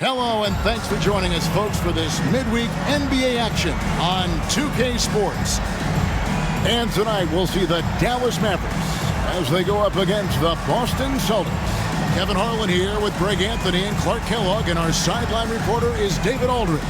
Hello, and thanks for joining us, folks, for this midweek NBA action on 2K Sports. And tonight, we'll see the Dallas Mavericks as they go up against the Boston Celtics. Kevin Harlan here with Greg Anthony and Clark Kellogg, and our sideline reporter is David Aldridge.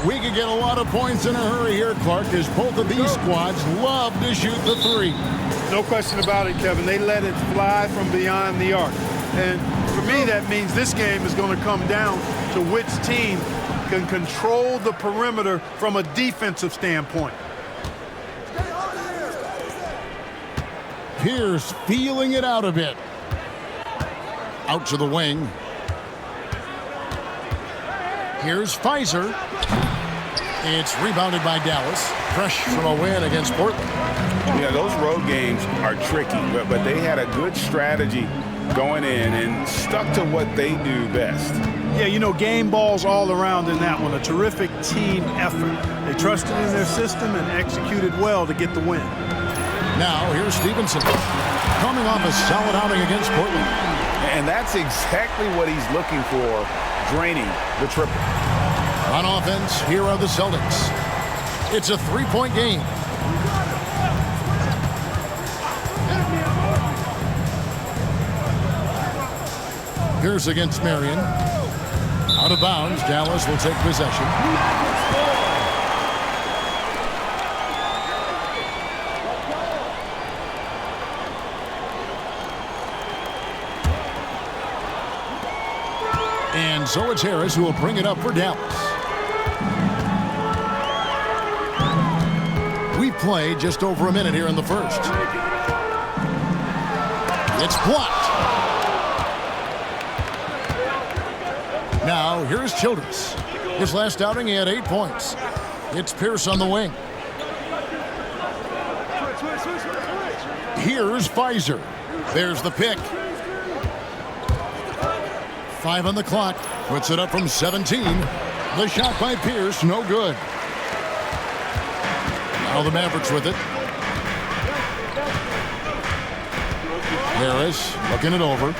We could get a lot of points in a hurry here, Clark, as both of these squads love to shoot the three. No question about it, Kevin. They let it fly from beyond the arc. And for me, that means this game is going to come down to which team can control the perimeter from a defensive standpoint. Pierce feeling it out a bit. Out to the wing. Here's Pfizer. It's rebounded by Dallas. Fresh from a win against Portland. Yeah, those road games are tricky, but they had a good strategy going in and stuck to what they do best. Yeah, you know, game balls all around in that one. A terrific team effort. They trusted in their system and executed well to get the win. Now, here's Stevenson. Coming off a solid outing against Portland. And that's exactly what he's looking for, draining the triple. On offense, here are the Celtics. It's a three-point game. Pierce against Marion. Out of bounds, Dallas will take possession. And so it's Harris who will bring it up for Dallas. We've played just over a minute here in the first. It's blocked. Now, here's Childress. His last outing, he had 8 points. It's Pierce on the wing. Here's Pfizer. There's the pick. 5 on the clock. Puts it up from 17. The shot by Pierce, no good. Now the Mavericks with it. Harris looking it over.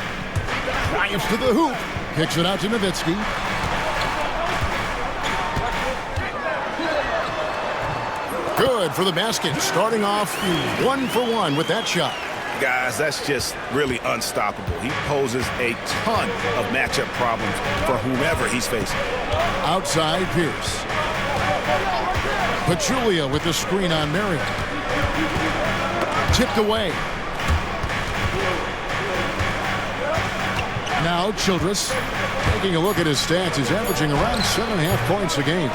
Drives to the hoop. Kicks it out to Nowitzki. Good for the basket. Starting off 1 for 1 with that shot. Guys, that's just really unstoppable. He poses a ton of matchup problems for whomever he's facing. Outside Pierce. Pachulia with the screen on Marion. Tipped away. Now Childress. Taking a look at his stats, he's averaging around 7.5 points a game.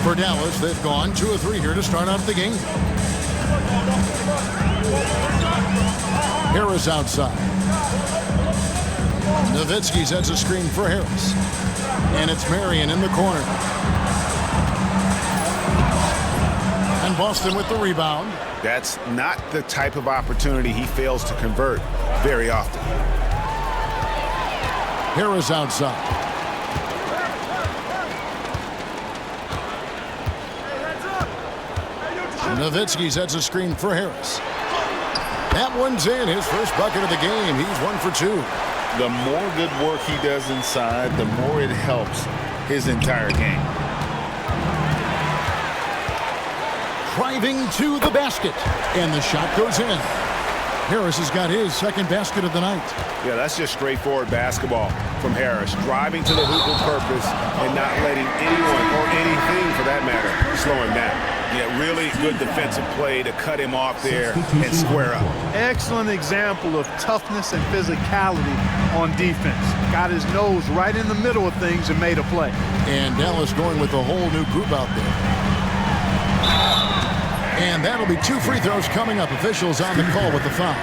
For Dallas, they've gone 2 of 3 here to start out the game. Harris outside. Nowitzki sets a screen for Harris. And it's Marion in the corner. And Boston with the rebound. That's not the type of opportunity he fails to convert very often. Harris outside. Nowitzki sets a screen for Harris. That one's in, his first bucket of the game. He's 1 for 2. The more good work he does inside, the more it helps his entire game. Driving to the basket, and the shot goes in. Harris has got his second basket of the night. Yeah, that's just straightforward basketball from Harris. Driving to the hoop with purpose and not letting anyone or anything, for that matter, slow him down. Yeah, really good defensive play to cut him off there and square up. Excellent example of toughness and physicality on defense. Got his nose right in the middle of things and made a play. And Dallas going with a whole new group out there. And that'll be 2 free throws coming up. Officials on the call with the foul.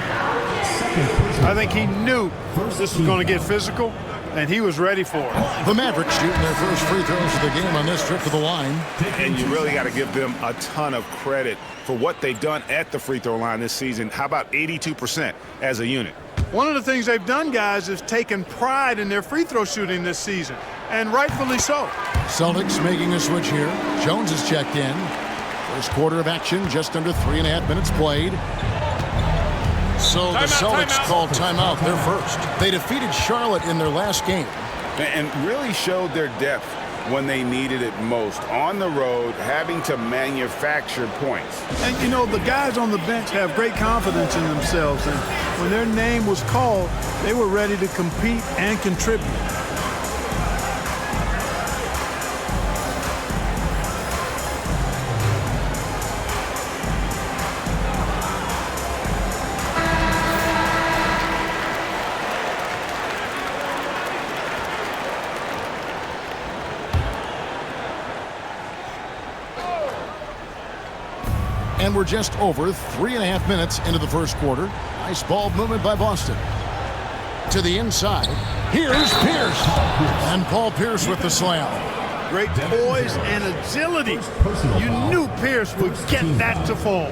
I think he knew this was going to get physical, and he was ready for it. The Mavericks shooting their first free throws of the game on this trip to the line. And you really got to give them a ton of credit for what they've done at the free throw line this season. How about 82% as a unit? One of the things they've done, guys, is taken pride in their free throw shooting this season, and rightfully so. Celtics making a switch here. Jones is checked in. First quarter of action, just under 3.5 minutes played. So the Celtics called timeout, their first. They defeated Charlotte in their last game. And really showed their depth when they needed it most. On the road, having to manufacture points. And, you know, the guys on the bench have great confidence in themselves. And when their name was called, they were ready to compete and contribute. And we're just over 3.5 minutes into the first quarter. Nice ball movement by Boston. To the inside. Here's Pierce. And Paul Pierce with the slam. Great poise and agility. You knew Pierce would get that to fall.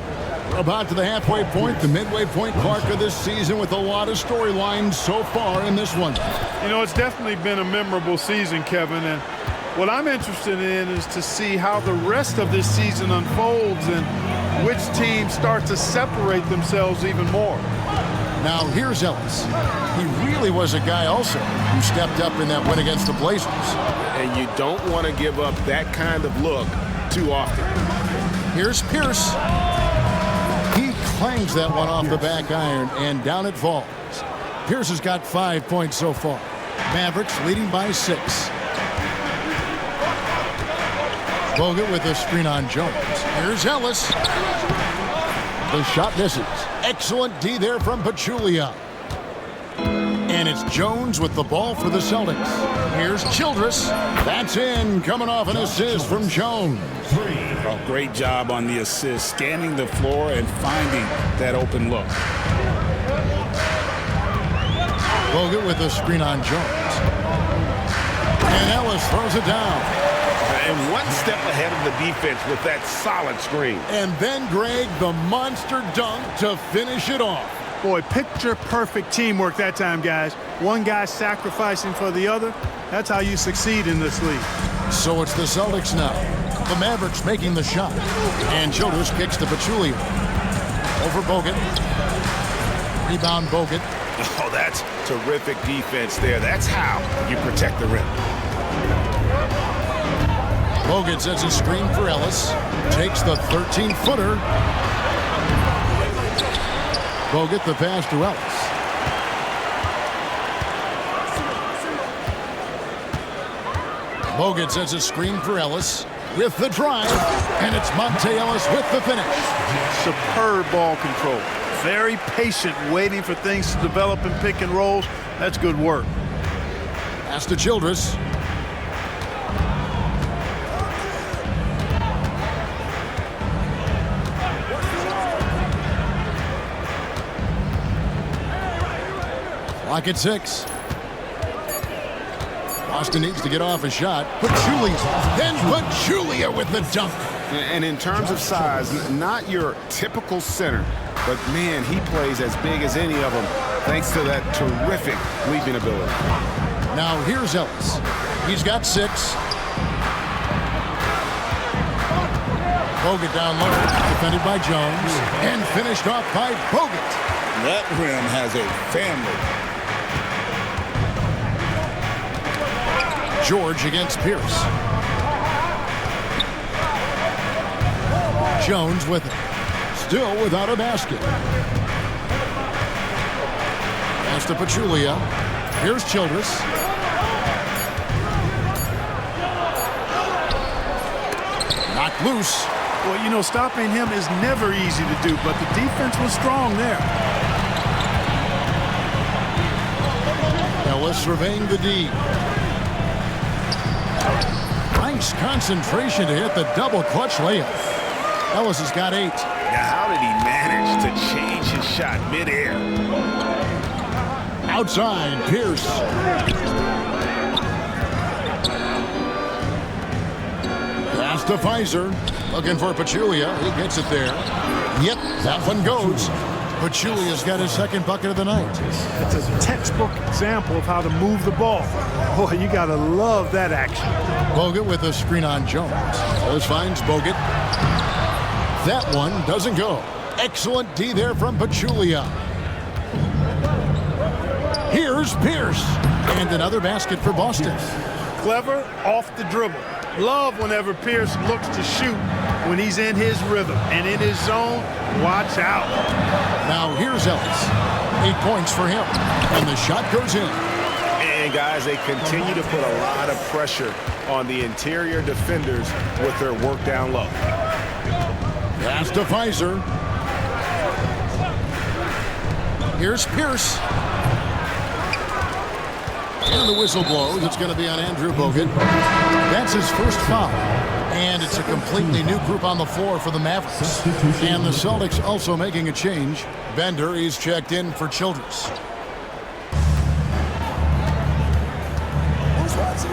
We're about to the halfway point, the midway point mark of this season, with a lot of storylines so far in this one. You know, it's definitely been a memorable season, Kevin, and what I'm interested in is to see how the rest of this season unfolds and which teams start to separate themselves even more. Now here's Ellis. He really was a guy also who stepped up in that win against the Blazers. And you don't want to give up that kind of look too often. Here's Pierce. He clangs that one off the back iron, and down it falls. Pierce has got 5 points so far. Mavericks leading by 6. Bogut with a screen on Jones. Here's Ellis. The shot misses. Excellent D there from Pachulia. And it's Jones with the ball for the Celtics. Here's Childress. That's in, coming off an assist from Jones. Oh, great job on the assist, scanning the floor and finding that open look. Bogut with a screen on Jones. And Ellis throws it down. And one step ahead of the defense with that solid screen. And then Greg, the monster dunk to finish it off. Boy, picture-perfect teamwork that time, guys. One guy sacrificing for the other. That's how you succeed in this league. So it's the Celtics now. The Mavericks making the shot. And Childress kicks to Pachulia. Over Bogut. Rebound Bogut. Oh, that's terrific defense there. That's how you protect the rim. Bogut sets a screen for Ellis. Takes the 13-footer. Bogut the pass to Ellis. Bogut sets a screen for Ellis with the drive. And it's Monte Ellis with the finish. Superb ball control. Very patient, waiting for things to develop in pick and rolls. That's good work. Pass to Childress. Clock at 6. Boston needs to get off a shot. Pachulia. Then Pachulia with the dunk. And in terms of size, not your typical center, but man, he plays as big as any of them thanks to that terrific leaping ability. Now here's Ellis. He's got 6. Bogut down low, defended by Jones, and finished off by Bogut. That rim has a family. George against Pierce. Jones with it. Still without a basket. Pass to Pachulia. Here's Childress. Knocked loose. Well, you know, stopping him is never easy to do, but the defense was strong there. Ellis surveying the D. Nice concentration to hit the double clutch layup. Ellis has got 8. Now, how did he manage to change his shot midair? Outside, Pierce. Pass to Pfizer. Looking for Pachulia. He gets it there. Yep, that one goes. Pachulia's got his second bucket of the night. It's a textbook example of how to move the ball. Boy, you got to love that action. Bogut with a screen on Jones. Ellis finds Bogut. That one doesn't go. Excellent D there from Pachulia. Here's Pierce. And another basket for Boston. Clever off the dribble. Love whenever Pierce looks to shoot when he's in his rhythm and in his zone. Watch out. Now here's Ellis. 8 points for him. And the shot goes in. And guys, they continue to put a lot of pressure on the interior defenders with their work down low. Pass to Pfizer. Here's Pierce. And the whistle blows. It's going to be on Andrew Bogut. That's his first foul. And it's a completely new group on the floor for the Mavericks. And the Celtics also making a change. Bender is checked in for Childress.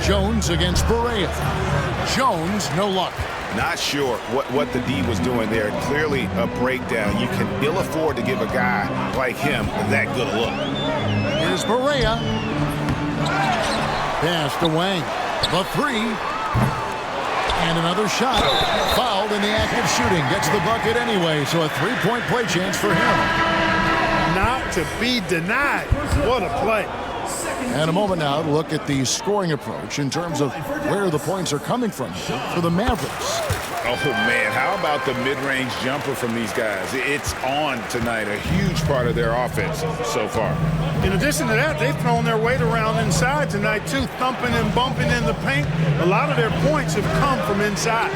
Jones against Barea. Jones, no luck. Not sure what the D was doing there. Clearly a breakdown. You can ill afford to give a guy like him that good a look. Here's Barea. Pass to Wang. The three. And another shot. Fouled in the act of shooting. Gets the bucket anyway, so a three-point play chance for him. Not to be denied. What a play. And a moment now to look at the scoring approach in terms of where the points are coming from for the Mavericks. Oh, man, how about the mid-range jumper from these guys? It's on tonight, a huge part of their offense so far. In addition to that, they've thrown their weight around inside tonight, too, thumping and bumping in the paint. A lot of their points have come from inside.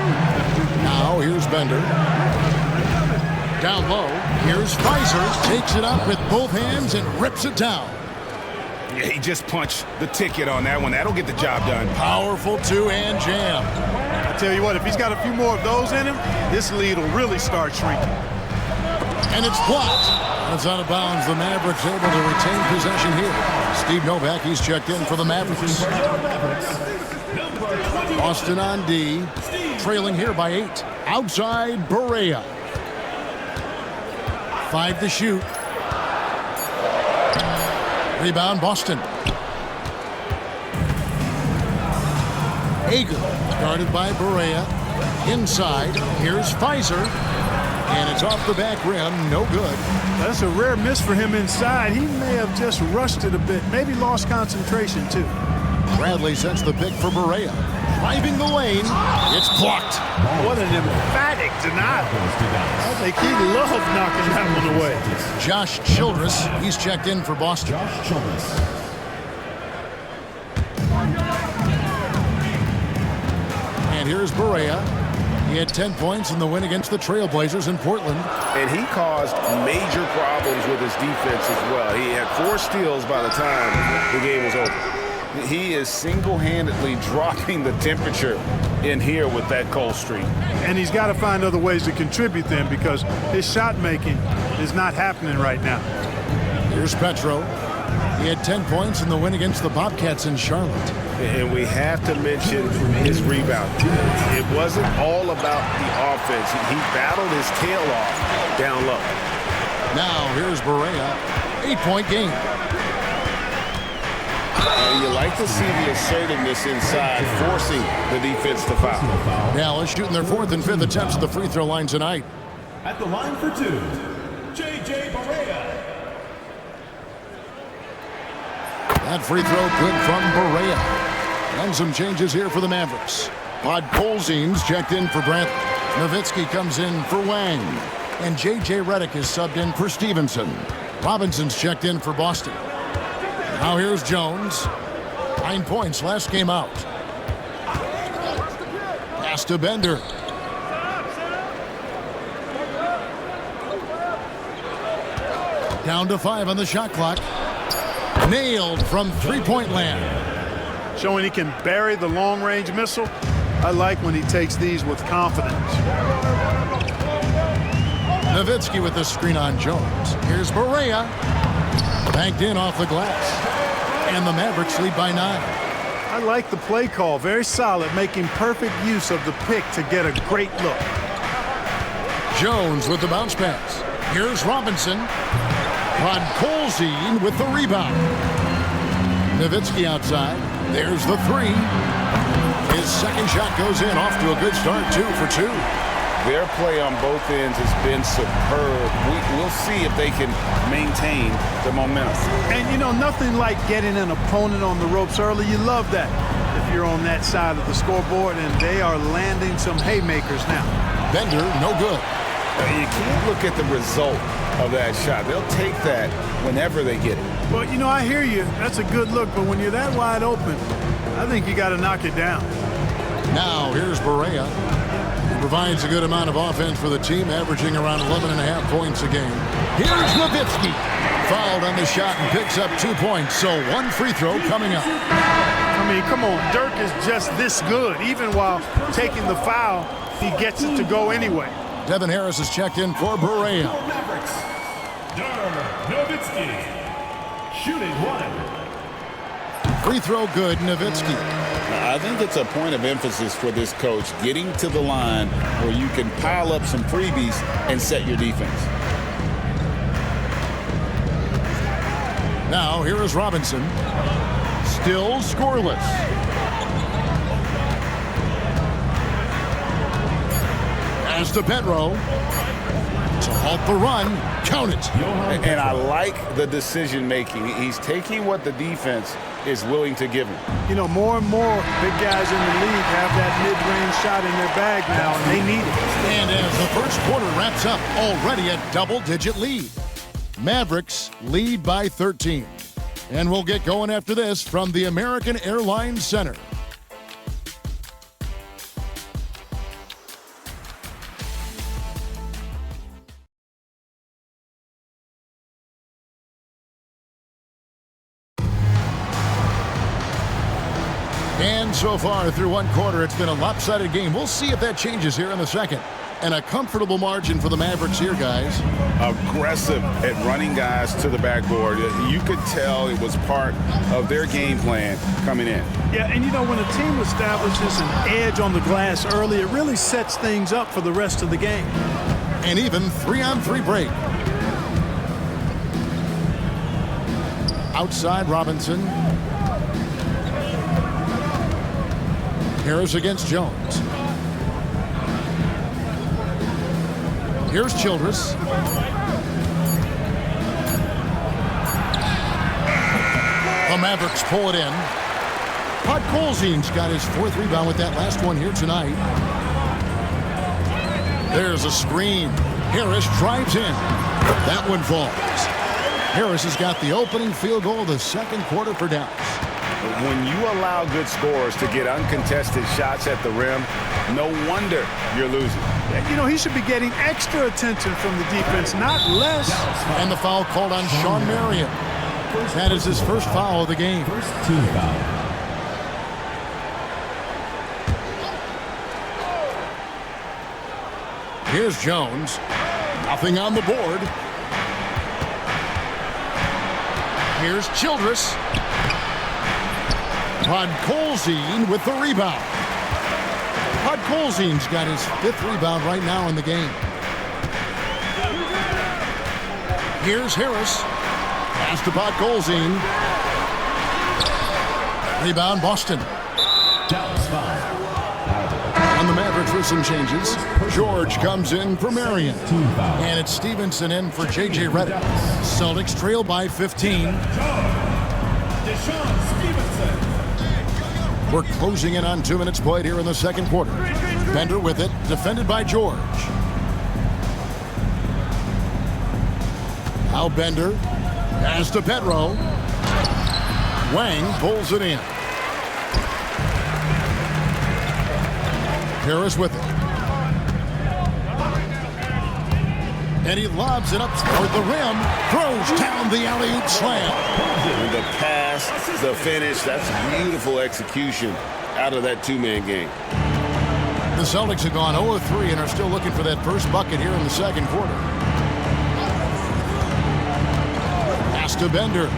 Now, here's Bender. Down low, here's Pfizer. Takes it up with both hands and rips it down. Yeah, he just punched the ticket on that one. That'll get the job done. Powerful two-hand jam. I tell you what, if he's got a few more of those in him, this lead will really start shrinking. And it's blocked. It's out of bounds. The Mavericks able to retain possession here. Steve Novak, he's checked in for the Mavericks. Boston on D, trailing here by 8. Outside, Barea. 5 to shoot. Rebound, Boston. Ager, guarded by Barea. Inside, here's Pfizer. And it's off the back rim, no good. That's a rare miss for him inside. He may have just rushed it a bit, maybe lost concentration, too. Bradley sets the pick for Barea. Driving the lane, it's blocked. What an emphatic denial. I think he loved knocking that one away. Josh Childress, he's checked in for Boston. And here's Barea. He had 10 points in the win against the Trailblazers in Portland. And he caused major problems with his defense as well. He had 4 steals by the time the game was over. He is single-handedly dropping the temperature in here with that cold streak. And he's got to find other ways to contribute then, because his shot making is not happening right now. Here's Petro. He had 10 points in the win against the Bobcats in Charlotte. And we have to mention his rebound. It wasn't all about the offense. He battled his tail off down low. Now here's Barea. 8-point game. You like to see the assertiveness inside, forcing the defense to foul. Dallas shooting their 4th and 5th attempts at the free throw line tonight. At the line for 2, J.J. Barea. That free throw good from Barea. And some changes here for the Mavericks. Podkolzin's checked in for Brantley. Nowitzki comes in for Wang. And J.J. Redick is subbed in for Stevenson. Robinson's checked in for Boston. Now here's Jones. 9 points last game out. Pass to Bender. Down to 5 on the shot clock. Nailed from three-point land. Showing he can bury the long-range missile. I like when he takes these with confidence. Nowitzki with the screen on Jones. Here's Barea. Banked in off the glass. And the Mavericks lead by 9. I like the play call. Very solid, making perfect use of the pick to get a great look. Jones with the bounce pass. Here's Robinson. Podkolzin with the rebound. Nowitzki outside. There's the three. His second shot goes in, off to a good start, 2 for 2. Their play on both ends has been superb. We'll see if they can maintain the momentum. And, you know, nothing like getting an opponent on the ropes early. You love that if you're on that side of the scoreboard, and they are landing some haymakers now. Bender, no good. You can't look at the result of that shot. They'll take that whenever they get it. Well, you know, I hear you. That's a good look, but when you're that wide open, I think you got to knock it down. Now, here's Barea. Provides a good amount of offense for the team, averaging around 11.5 points a game. Here's Nowitzki. Fouled on the shot and picks up 2 points, so 1 free throw coming up. I mean, come on, Dirk is just this good. Even while taking the foul, he gets it to go anyway. Devin Harris is checked in for Barea. Nowitzki, shooting 1. Free throw good, Nowitzki. I think it's a point of emphasis for this coach, getting to the line where you can pile up some freebies and set your defense. Now, here is Robinson. Still scoreless. As to Pedro. To halt the run. Count it. And I like the decision making. He's taking what the defense is willing to give him. You know, more and more big guys in the league have that mid-range shot in their bag now, and they need it. And as the first quarter wraps up, already a double-digit lead. Mavericks lead by 13. And we'll get going after this from the American Airlines Center. And so far through one quarter, it's been a lopsided game. We'll see if that changes here in the second. And a comfortable margin for the Mavericks here, guys. Aggressive at running guys to the backboard. You could tell it was part of their game plan coming in. Yeah, and you know, when a team establishes an edge on the glass early, it really sets things up for the rest of the game. And even 3-on-3 break. Outside Robinson. Harris against Jones. Here's Childress. The Mavericks pull it in. Podkolzin's got his 4th rebound with that last one here tonight. There's a screen. Harris drives in. That one falls. Harris has got the opening field goal of the second quarter for Dallas. When you allow good scorers to get uncontested shots at the rim, no wonder you're losing. You know, he should be getting extra attention from the defense, not less. And the foul called on Sean Marion. That is his first foul of the game. First team foul. Here's Jones. Nothing on the board. Here's Childress. Podkolzin with the rebound. Podkolzin's got his 5th rebound right now in the game. Here's Harris. Pass to Podkolzin. Rebound Boston. Dallas foul. On the Mavericks with some changes. George comes in for Marion. And it's Stevenson in for J.J. Redick. Celtics trail by 15. We're closing in on 2 minutes played here in the second quarter. Bender with it, defended by George. Now Bender. Pass to Pedro. Wang pulls it in. Harris with it. And he lobs it up toward the rim. Throws down the alley-oop slam. And the pass, the finish, that's beautiful execution out of that two-man game. The Celtics have gone 0-3 and are still looking for that first bucket here in the second quarter. Pass to Bender.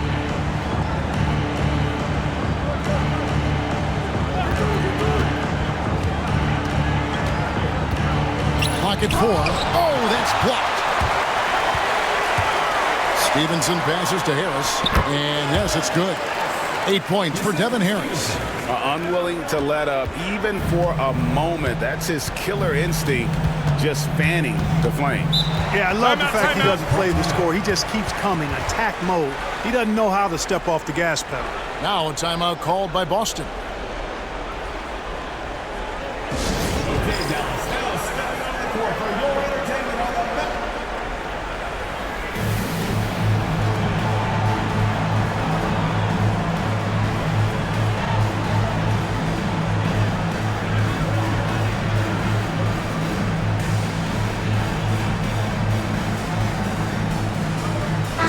Pocket 4. Oh, that's blocked. Stevenson passes to Harris. And yes, it's good. 8 points for Devin Harris. Unwilling to let up even for a moment. That's his killer instinct, just fanning the flames. Yeah, I love the fact he doesn't play the score. He just keeps coming, attack mode. He doesn't know how to step off the gas pedal. Now a timeout called by Boston. Okay, Dallas, now stepping on the court for your entertainment on the net.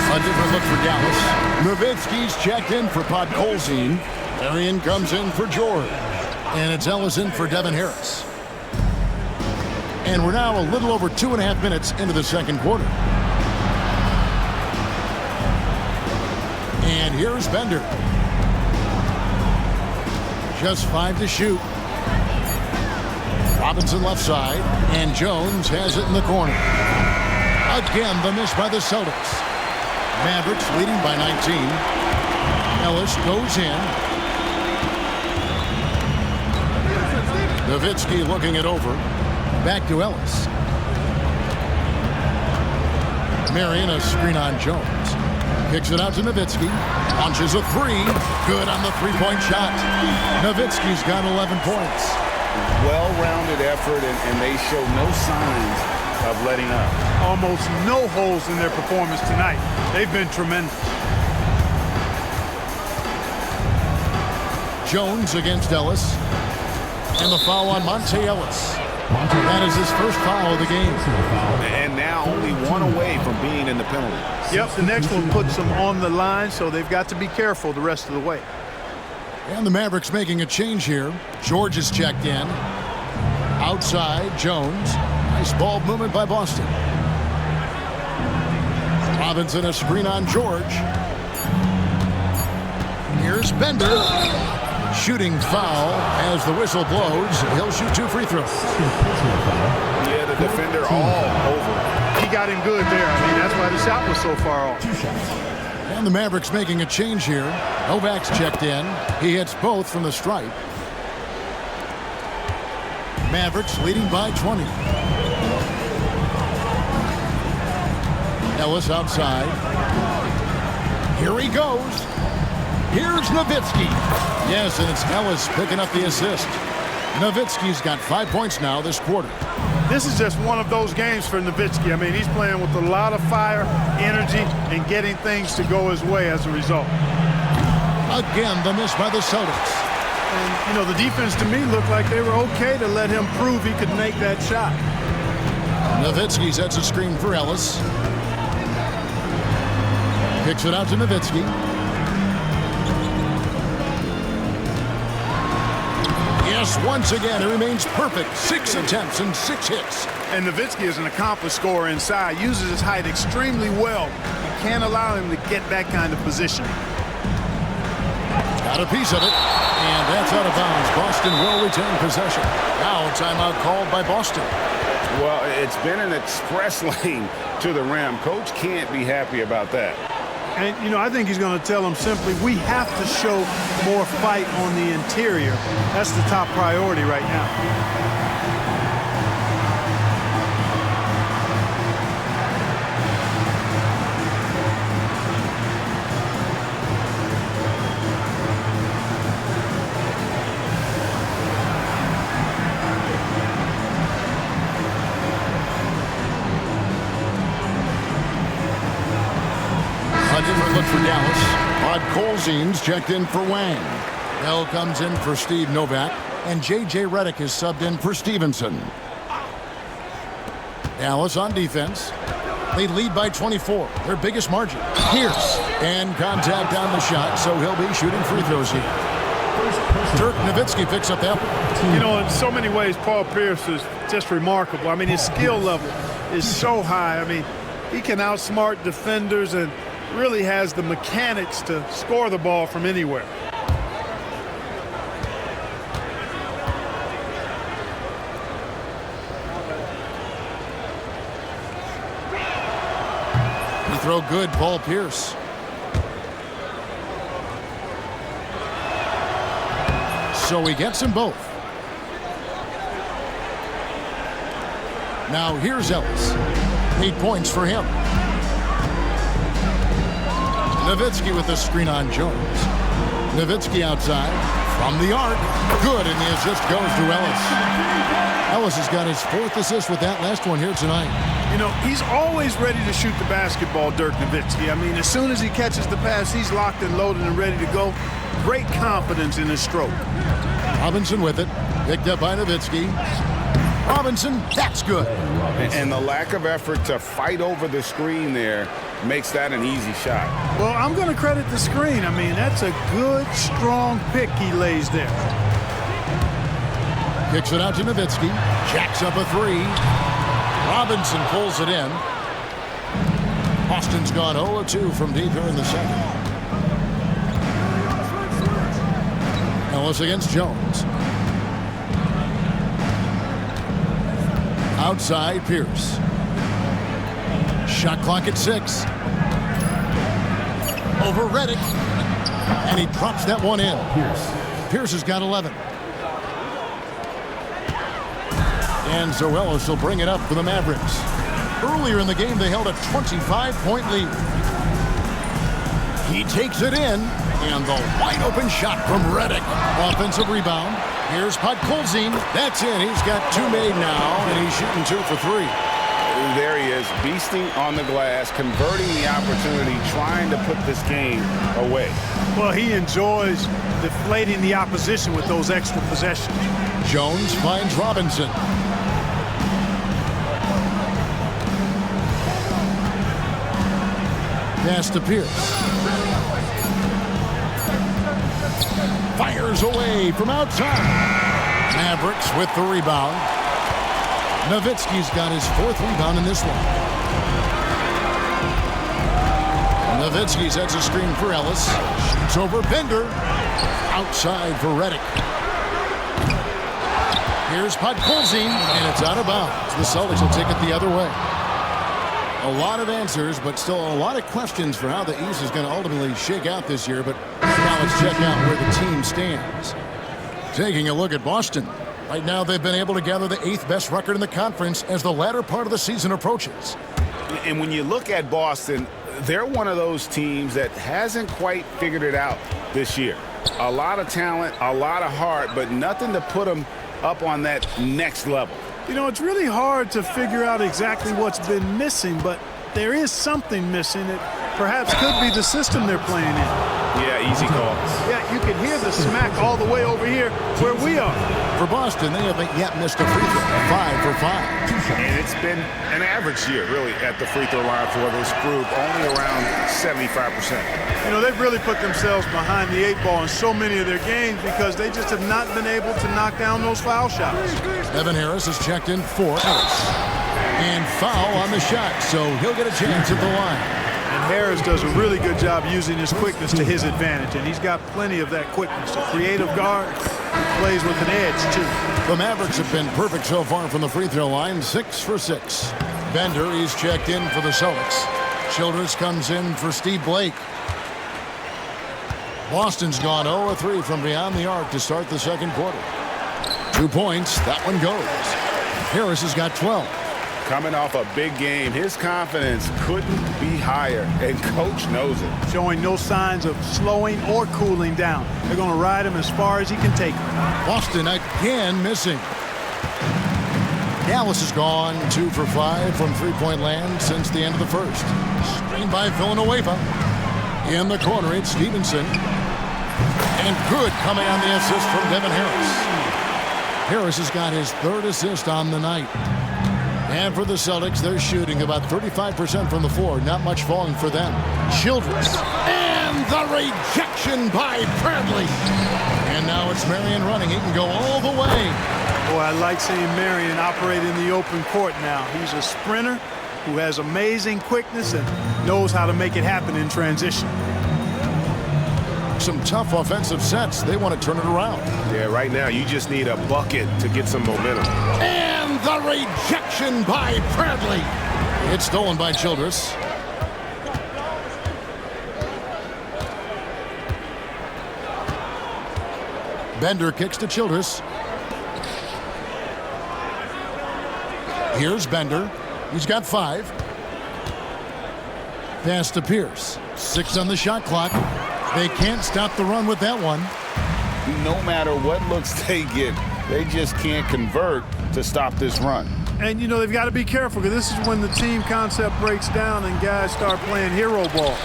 A different look for Dallas. Nowitzki's checked in for Podkolzin. Marion comes in for George. And it's Ellis in for Devin Harris. And we're now a little over 2.5 minutes into the second quarter. And here's Bender. Just 5 to shoot. Robinson left side. And Jones has it in the corner. Again, the miss by the Celtics. Mavericks leading by 19. Ellis goes in. Nowitzki looking it over. Back to Ellis. Marion, a screen on Jones. Kicks it out to Nowitzki. Launches a 3. Good on the three-point shot. Nowitzki's got 11 points. Well-rounded effort, and they show no signs of letting up. Almost no holes in their performance tonight. They've been tremendous. Jones against Ellis. And the foul on Monte Ellis. That is his first foul of the game. And now only one away from being in the penalty. Yep, the next one puts them on the line, so they've got to be careful the rest of the way. And the Mavericks making a change here. George is checked in. Outside, Jones. Nice ball movement by Boston. Robinson, a screen on George. Here's Bender. Shooting foul as the whistle blows. He'll shoot 2 free throws. Yeah, the defender all over. He got him good there. I mean, that's why the shot was so far off. And the Mavericks making a change here. Novak's checked in. He hits both from the stripe. Mavericks leading by 20. Ellis outside. Here he goes. Here's Nowitzki. Yes, and it's Ellis picking up the assist. Nowitzki's got 5 points now this quarter. This is just one of those games for Nowitzki. I mean, he's playing with a lot of fire, energy, and getting things to go his way as a result. Again, the miss by the Celtics. And, you know, the defense to me looked like they were okay to let him prove he could make that shot. Nowitzki sets a screen for Ellis. Kicks it out to Nowitzki. Yes, once again, it remains perfect. 6 attempts and 6 hits. And Nowitzki is an accomplished scorer inside, uses his height extremely well. You can't allow him to get that kind of position. Got a piece of it, and that's out of bounds. Boston will retain possession. Now a timeout called by Boston. Well, it's been an express lane to the rim. Coach can't be happy about that. And, you know, I think he's going to tell them simply, we have to show more fight on the interior. That's the top priority right now. A different look for Dallas. Podkolzin's checked in for Wang. Bell comes in for Steve Novak. And J.J. Redick is subbed in for Stevenson. Dallas on defense. They lead by 24. Their biggest margin. Pierce. And contact on the shot, so he'll be shooting free throws here. Dirk Nowitzki picks up that one. You know, in so many ways, Paul Pierce is just remarkable. I mean, his skill level is so high. I mean, he can outsmart defenders and really has the mechanics to score the ball from anywhere. He throw good, Paul Pierce. So he gets them both. Now here's Ellis. 8 points for him. Nowitzki with the screen on Jones. Nowitzki outside from the arc. Good, and the assist goes to Ellis. Ellis has got his 4th assist with that last one here tonight. You know, he's always ready to shoot the basketball, Dirk Nowitzki. I mean, as soon as he catches the pass, he's locked and loaded and ready to go. Great confidence in his stroke. Robinson with it. Picked up by Nowitzki. Robinson, that's good. And the lack of effort to fight over the screen there makes that an easy shot. Well, I'm going to credit the screen. I mean, that's a good, strong pick he lays there. Kicks it out to Nowitzki. Jacks up a 3. Robinson pulls it in. Boston's gone 0-2 from deep here in the second. Ellis against Jones. Outside, Pierce. Shot clock at 6. Over Redick. And he drops that one in. Pierce has got 11. And Ellis will bring it up for the Mavericks. Earlier in the game, they held a 25-point lead. He takes it in, and the wide-open shot from Redick. Offensive rebound. Here's Podkolzin. That's in. He's got 2 made now, and he's shooting 2 for 3. There he is, beasting on the glass, converting the opportunity, trying to put this game away. Well, he enjoys deflating the opposition with those extra possessions. Jones finds Robinson. Pass to Pierce. Fires away from outside. Mavericks with the rebound. Nowitzki's got his 4th rebound in this one. Nowitzki sets a screen for Ellis. Shoots over Bender. Outside for Redick. Here's Podkolzin, and it's out of bounds. The Celtics will take it the other way. A lot of answers, but still a lot of questions for how the East is going to ultimately shake out this year. But now let's check out where the team stands. Taking a look at Boston. Right now, they've been able to gather the 8th best record in the conference as the latter part of the season approaches. And when you look at Boston, they're one of those teams that hasn't quite figured it out this year. A lot of talent, a lot of heart, but nothing to put them up on that next level. You know, it's really hard to figure out exactly what's been missing, but there is something missing. It perhaps could be the system they're playing in. Yeah, easy call. Yeah, you can hear the smack all the way over here where we are. For Boston, they haven't yet missed a free throw. 5 for 5. And it's been an average year, really, at the free throw line for this group, only around 75%. You know, they've really put themselves behind the 8 ball in so many of their games because they just have not been able to knock down those foul shots. Evan Harris is checked in for Ellis. And foul on the shot, so he'll get a chance at the line. And Harris does a really good job using his quickness to his advantage, and he's got plenty of that quickness. A creative guard, plays with an edge, too. The Mavericks have been perfect so far from the free throw line, 6 for 6. Bender, he's checked in for the Celtics. Childress comes in for Steve Blake. Boston's gone 0-3 from beyond the arc to start the second quarter. 2 points, that one goes. Harris has got 12. Coming off a big game, his confidence couldn't be higher, and Coach knows it. Showing no signs of slowing or cooling down. They're going to ride him as far as he can take him. Boston again missing. Dallas is gone 2 for 5 from three-point land since the end of the first. Screened by Villanueva. In the corner, it's Stevenson. And good coming on the assist from Devin Harris. Harris has got his 3rd assist on the night. And for the Celtics, they're shooting about 35% from the floor. Not much falling for them. Childress. And the rejection by Bradley. And now it's Marion running. He can go all the way. Boy, I like seeing Marion operate in the open court now. He's a sprinter who has amazing quickness and knows how to make it happen in transition. Some tough offensive sets. They want to turn it around. Yeah, right now you just need a bucket to get some momentum. And the rejection by Bradley. It's stolen by Childress. Bender kicks to Childress. Here's Bender. He's got 5. Pass to Pierce. 6 on the shot clock. They can't stop the run with that one. No matter what looks they get, they just can't convert to stop this run. And, you know, they've got to be careful because this is when the team concept breaks down and guys start playing hero ball.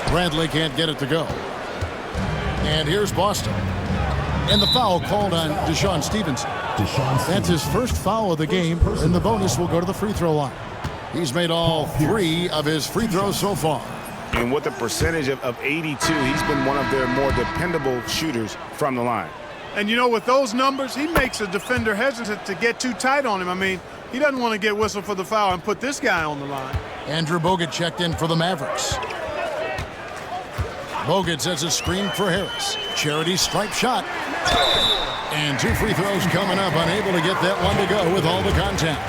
Bradley can't get it to go. And here's Boston. And the foul called on Deshaun Stevenson. That's his first foul of the game, and the bonus will go to the free throw line. He's made all 3 of his free throws so far. And with a percentage of 82, he's been one of their more dependable shooters from the line. And, you know, with those numbers, he makes a defender hesitant to get too tight on him. I mean, he doesn't want to get whistled for the foul and put this guy on the line. Andrew Bogut checked in for the Mavericks. Bogut sets a screen for Harris. Charity stripe shot. And 2 free throws coming up, unable to get that one to go with all the contact.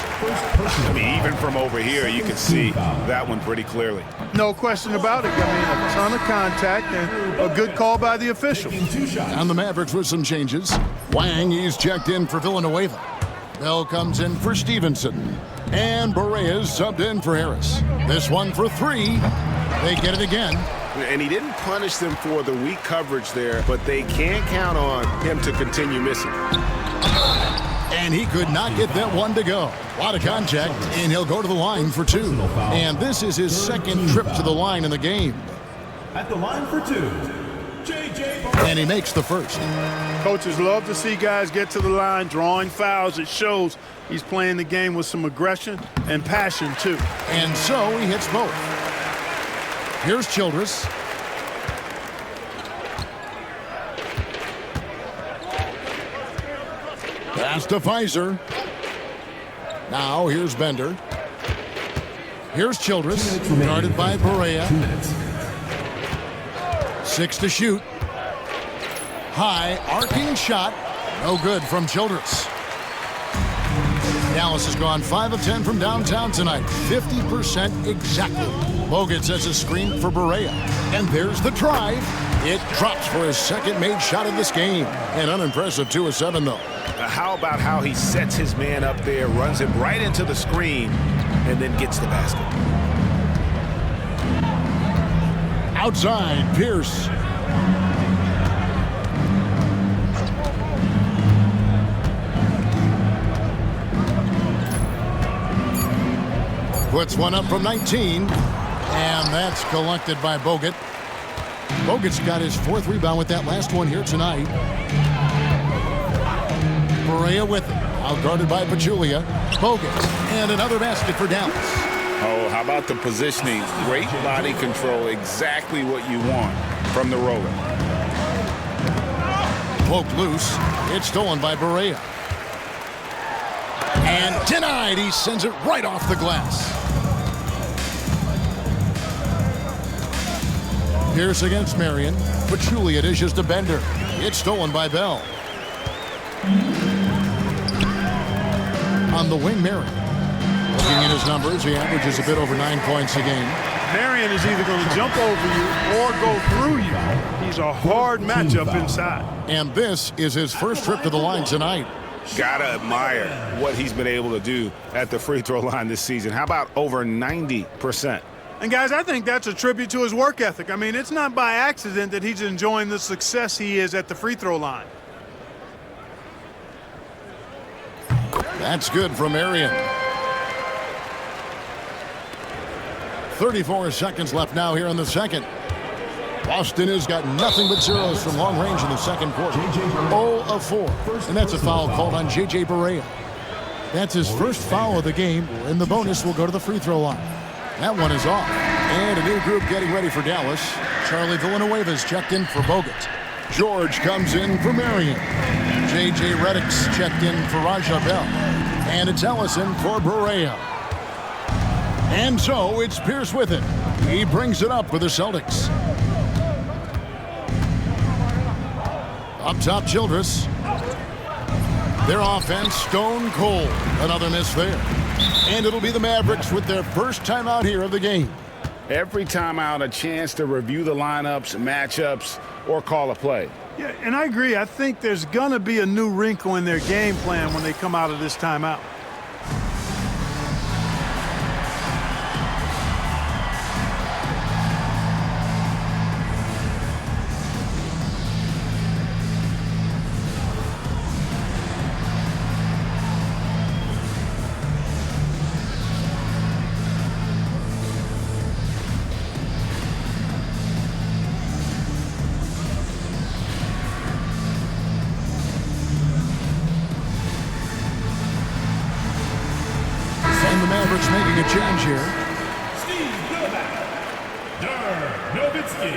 I mean, even from over here, you can see that one pretty clearly. No question about it. I mean, a ton of contact and a good call by the official. On the Mavericks with some changes. Wang, he's checked in for Villanueva. Bell comes in for Stevenson. And Berea's subbed in for Harris. This one for 3. They get it again. And he didn't punish them for the weak coverage there, but they can't count on him to continue missing. And he could not get that one to go. A lot of contact, and he'll go to the line for 2. And this is his second trip to the line in the game. At the line for 2, J.J. And he makes the first. Coaches love to see guys get to the line, drawing fouls. It shows he's playing the game with some aggression and passion, too. And so he hits both. Here's Childress. Pass to Pfizer. Now here's Bender. Here's Childress, guarded by Berea. 6 to shoot. High, arcing shot. No good from Childress. Dallas has gone 5 of 10 from downtown tonight. 50% exactly. Bogut sets a screen for Berea. And there's the drive. It drops for his second made shot of this game. An unimpressive 2 of 7, though. How about how he sets his man up there, runs him right into the screen, and then gets the basket. Outside, Pierce. Puts one up from 19, and that's collected by Bogut. Bogut's got his 4th rebound with that last one here tonight. Berea with it, outguarded by Pachulia. Bogut, and another basket for Dallas. Oh, how about the positioning? Great body control, exactly what you want from the roller. Poked loose, it's stolen by Berea. And denied, he sends it right off the glass. Pierce against Marion. Pachulia dishes to Bender. It's stolen by Bell. On the wing, Marion. Looking at his numbers, he averages a bit over 9 points a game. Marion is either going to jump over you or go through you. He's a hard matchup inside. And this is his first trip to the line tonight. Gotta admire what he's been able to do at the free throw line this season. How about over 90%? And, guys, I think that's a tribute to his work ethic. I mean, it's not by accident that he's enjoying the success he is at the free throw line. That's good from Marion. 34 seconds left now here in the second. Boston has got nothing but zeros from long range in the second quarter. 0 of 4. And that's a foul called on J.J. Berea. That's his first foul of the game, and the bonus will go to the free throw line. That one is off. And a new group getting ready for Dallas. Charlie Villanueva's checked in for Bogut. George comes in for Marion. J.J. Redick's checked in for Raja Bell. And it's Ellison for Berea. And so it's Pierce with it. He brings it up for the Celtics. Up top, Childress. Their offense, stone cold. Another miss there. And it'll be the Mavericks with their first timeout here of the game. Every timeout, a chance to review the lineups, matchups, or call a play. Yeah, and I agree. I think there's going to be a new wrinkle in their game plan when they come out of this timeout. The Mavericks making a change here. Steve Nowitzki.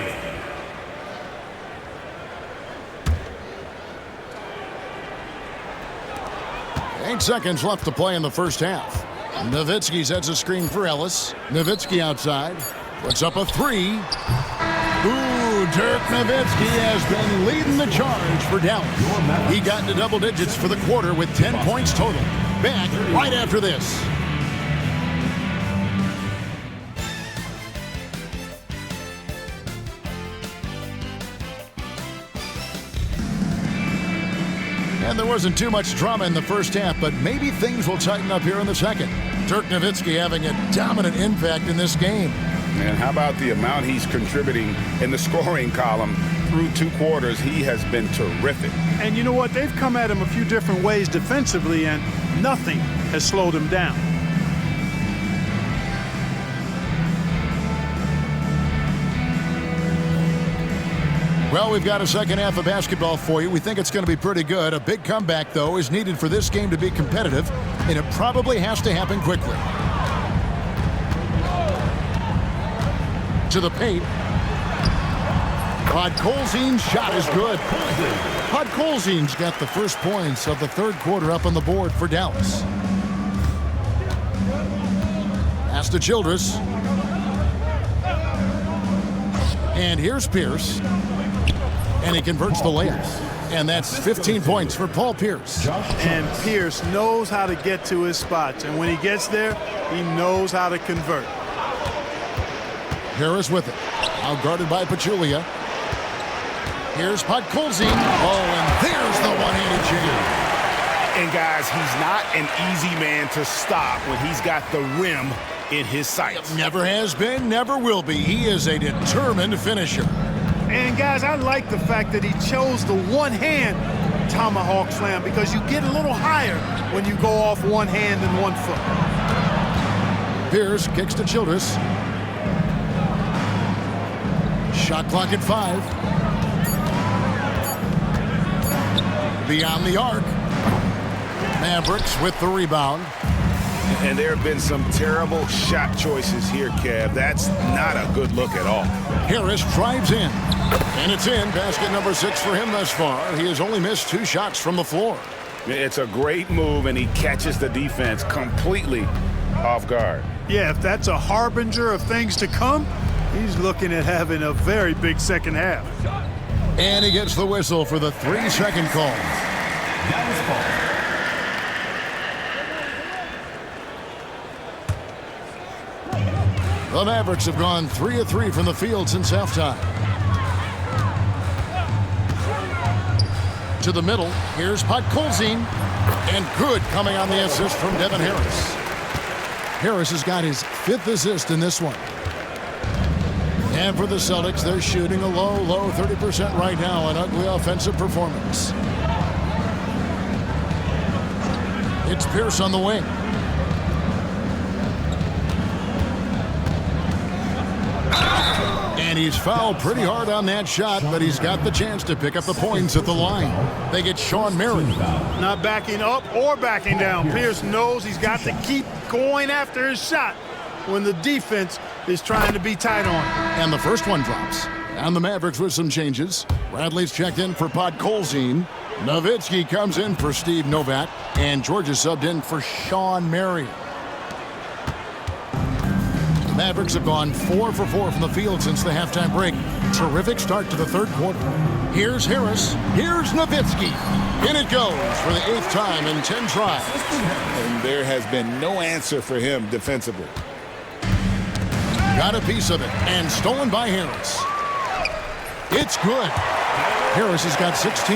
8 seconds left to play in the first half. Nowitzki sets a screen for Ellis. Nowitzki outside. Puts up a three. Ooh, Dirk Nowitzki has been leading the charge for Dallas. He got into double digits for the quarter with 10 points total. Back right after this. And there wasn't too much drama in the first half, but maybe things will tighten up here in the second. Dirk Nowitzki having a dominant impact in this game. And how about the amount he's contributing in the scoring column through 2 quarters? He has been terrific. And you know what? They've come at him a few different ways defensively, and nothing has slowed him down. Well, we've got a second half of basketball for you. We think it's going to be pretty good. A big comeback, though, is needed for this game to be competitive, and it probably has to happen quickly. To the paint. Podkolzin's shot is good. Podkolzin's got the first points of the third quarter up on the board for Dallas. Pass to Childress. And here's Pierce. And he converts the layup. And that's 15 points for Paul Pierce. And Pierce knows how to get to his spots. And when he gets there, he knows how to convert. Harris with it. Now guarded by Pachulia. Here's Podkolzin. Oh, and there's the one-handed jam. And guys, he's not an easy man to stop when he's got the rim in his sights. Never has been, never will be. He is a determined finisher. And guys, I like the fact that he chose the one-hand tomahawk slam because you get a little higher when you go off one hand and 1 foot. Pierce kicks to Childress. Shot clock at 5. Beyond the arc. Mavericks with the rebound. And there have been some terrible shot choices here, Kev. That's not a good look at all. Harris drives in. And it's in. Basket number 6 for him thus far. He has only missed 2 shots from the floor. It's a great move, and he catches the defense completely off guard. Yeah, if that's a harbinger of things to come, he's looking at having a very big second half. And he gets the whistle for the 3-second call. Dallas ball. The Mavericks have gone 3 of 3 from the field since halftime. To the middle, here's Podkolzin. And good coming on the assist from Devin Harris. Harris has got his 5th assist in this one. And for the Celtics, they're shooting a low 30% right now. An ugly offensive performance. It's Pierce on the wing. And he's fouled pretty hard on that shot, but he's got the chance to pick up the points at the line. They get Sean Marion. Not backing up or backing down. Pierce knows he's got to keep going after his shot when the defense is trying to be tight on him. And the first one drops. And the Mavericks with some changes. Bradley's checked in for Podkolzin. Nowitzki comes in for Steve Novak. And George is subbed in for Sean Marion. Mavericks have gone 4 for 4 from the field since the halftime break. Terrific start to the third quarter. Here's Harris. Here's Nowitzki. In it goes for the 8th time in 10 tries. And there has been no answer for him defensively. Got a piece of it and stolen by Harris. It's good. Harris has got 16.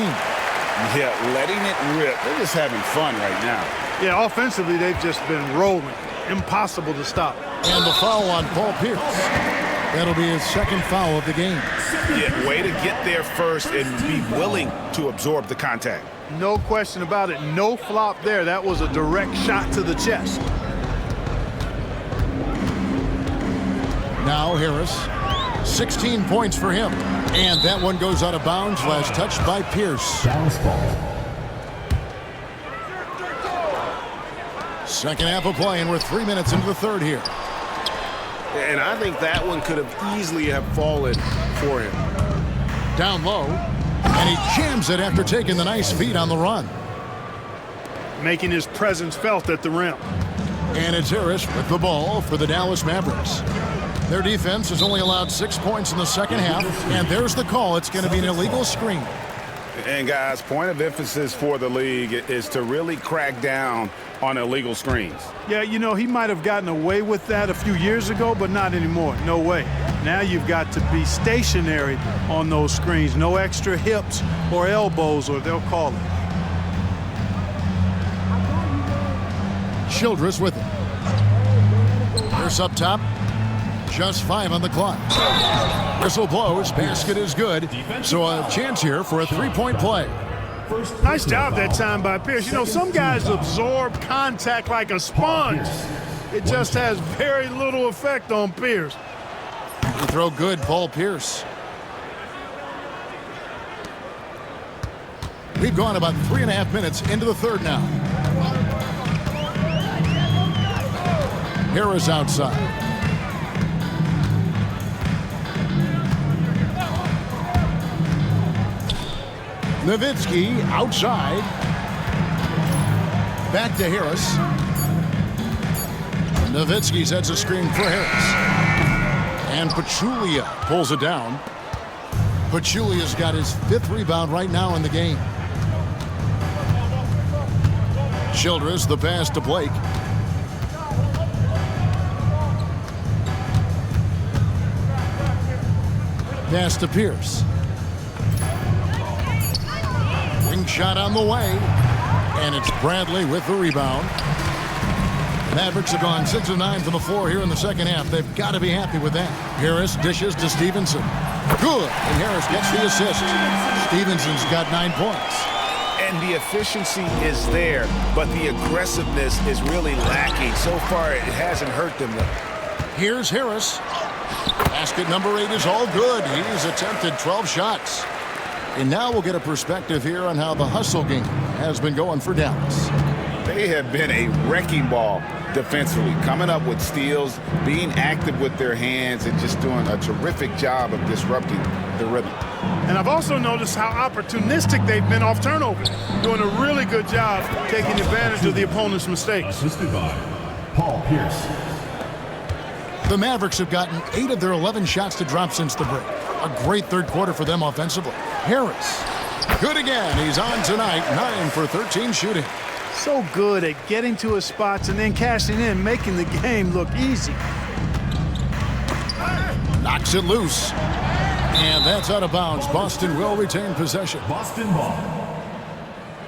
Yeah, letting it rip. They're just having fun right now. Yeah, offensively, they've just been rolling. Impossible to stop. And the foul on Paul Pierce. That'll be his second foul of the game. Yeah, way to get there first and be willing to absorb the contact. No question about it. No flop there. That was a direct shot to the chest. Now Harris, 16 points for him. And that one goes out of bounds. Last touched by Pierce. Dallas ball. Second half of play, and we're 3 minutes into the third here. And I think that one could have easily have fallen for him. Down low, and he jams it after taking the nice feed on the run. Making his presence felt at the rim. And it's Harris with the ball for the Dallas Mavericks. Their defense has only allowed 6 points in the second half, and there's the call. It's going to be an illegal screen. And guys, point of emphasis for the league is to really crack down on illegal screens. Yeah, you know, he might have gotten away with that a few years ago, but not anymore. No way. Now you've got to be stationary on those screens. No extra hips or elbows, or they'll call it. Childress with it. Pierce up top. Just 5 on the clock. Whistle blows. Basket is good. So a chance here for a three-point play. Nice job that time by Pierce. You know, some guys absorb contact like a sponge. It just has very little effect on Pierce. You throw good, Paul Pierce. We've gone about 3.5 minutes into the third now. Harris outside. Nowitzki outside. Back to Harris. Nowitzki sets a screen for Harris. And Pachulia pulls it down. Pachulia's got his 5th rebound right now in the game. Childress, the pass to Blake. Pass to Pierce. Wing shot on the way. And it's Bradley with the rebound. Mavericks have gone 6 of 9 from the floor here in the second half. They've got to be happy with that. Harris dishes to Stevenson. Good. And Harris gets the assist. Stevenson's got 9 points. And the efficiency is there, but the aggressiveness is really lacking. So far, it hasn't hurt them. Here's Harris. Basket number 8 is all good. He's attempted 12 shots. And now we'll get a perspective here on how the hustle game has been going for Dallas. They have been a wrecking ball defensively, coming up with steals, being active with their hands, and just doing a terrific job of disrupting the rhythm. And I've also noticed how opportunistic they've been off turnover, doing a really good job taking advantage of the opponent's mistakes. Assisted by Paul Pierce. The Mavericks have gotten 8 of their 11 shots to drop since the break. A great third quarter for them offensively. Harris, good again. He's on tonight, 9 for 13 shooting. So good at getting to his spots and then cashing in, making the game look easy. Knocks it loose. And that's out of bounds. Boston will retain possession. Boston ball.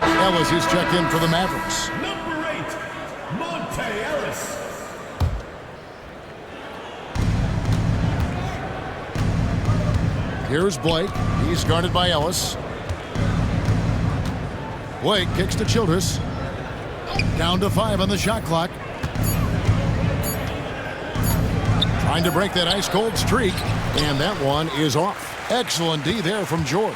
Ellis is checked in for the Mavericks. Number 8, Monte Ellis. Here's Blake. He's guarded by Ellis. Blake kicks to Childress. Down to 5 on the shot clock. Trying to break that ice-cold streak. And that one is off. Excellent D there from George.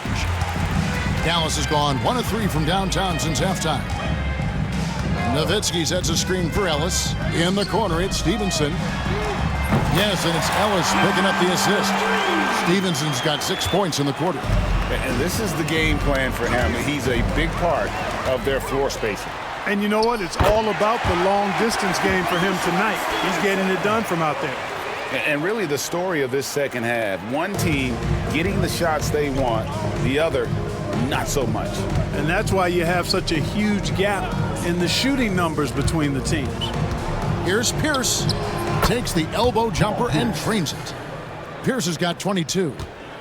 Dallas has gone 1 of 3 from downtown since halftime. Nowitzki sets a screen for Ellis. In the corner, it's Stevenson. Yes, and it's Ellis picking up the assist. Stevenson's got 6 points in the quarter. And this is the game plan for him. He's a big part of their floor spacing. And you know what? It's all about the long-distance game for him tonight. He's getting it done from out there. And really the story of this second half, one team getting the shots they want, the other not so much. And that's why you have such a huge gap in the shooting numbers between the teams. Here's Pierce. Takes the elbow jumper and trains it. Pierce has got 22.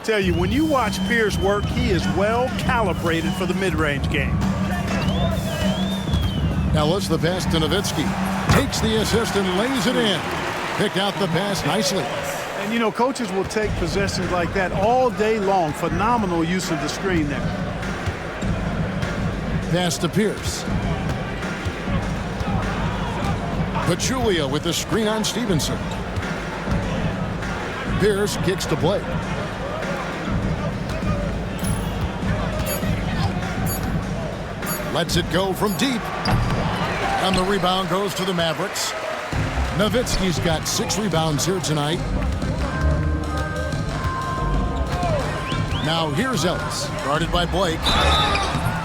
tell you, when you watch Pierce work, he is well calibrated for the mid-range game. Ellis, the pass to Nowitzki. Takes the assist and lays it in. Picked out the pass nicely. And, you know, coaches will take possessions like that all day long. Phenomenal use of the screen there. Pass to Pierce. Pachulia with the screen on Stevenson. Pierce kicks to Blake. Lets it go from deep. And the rebound goes to the Mavericks. Nowitzki's got 6 rebounds here tonight. Now here's Ellis, guarded by Blake.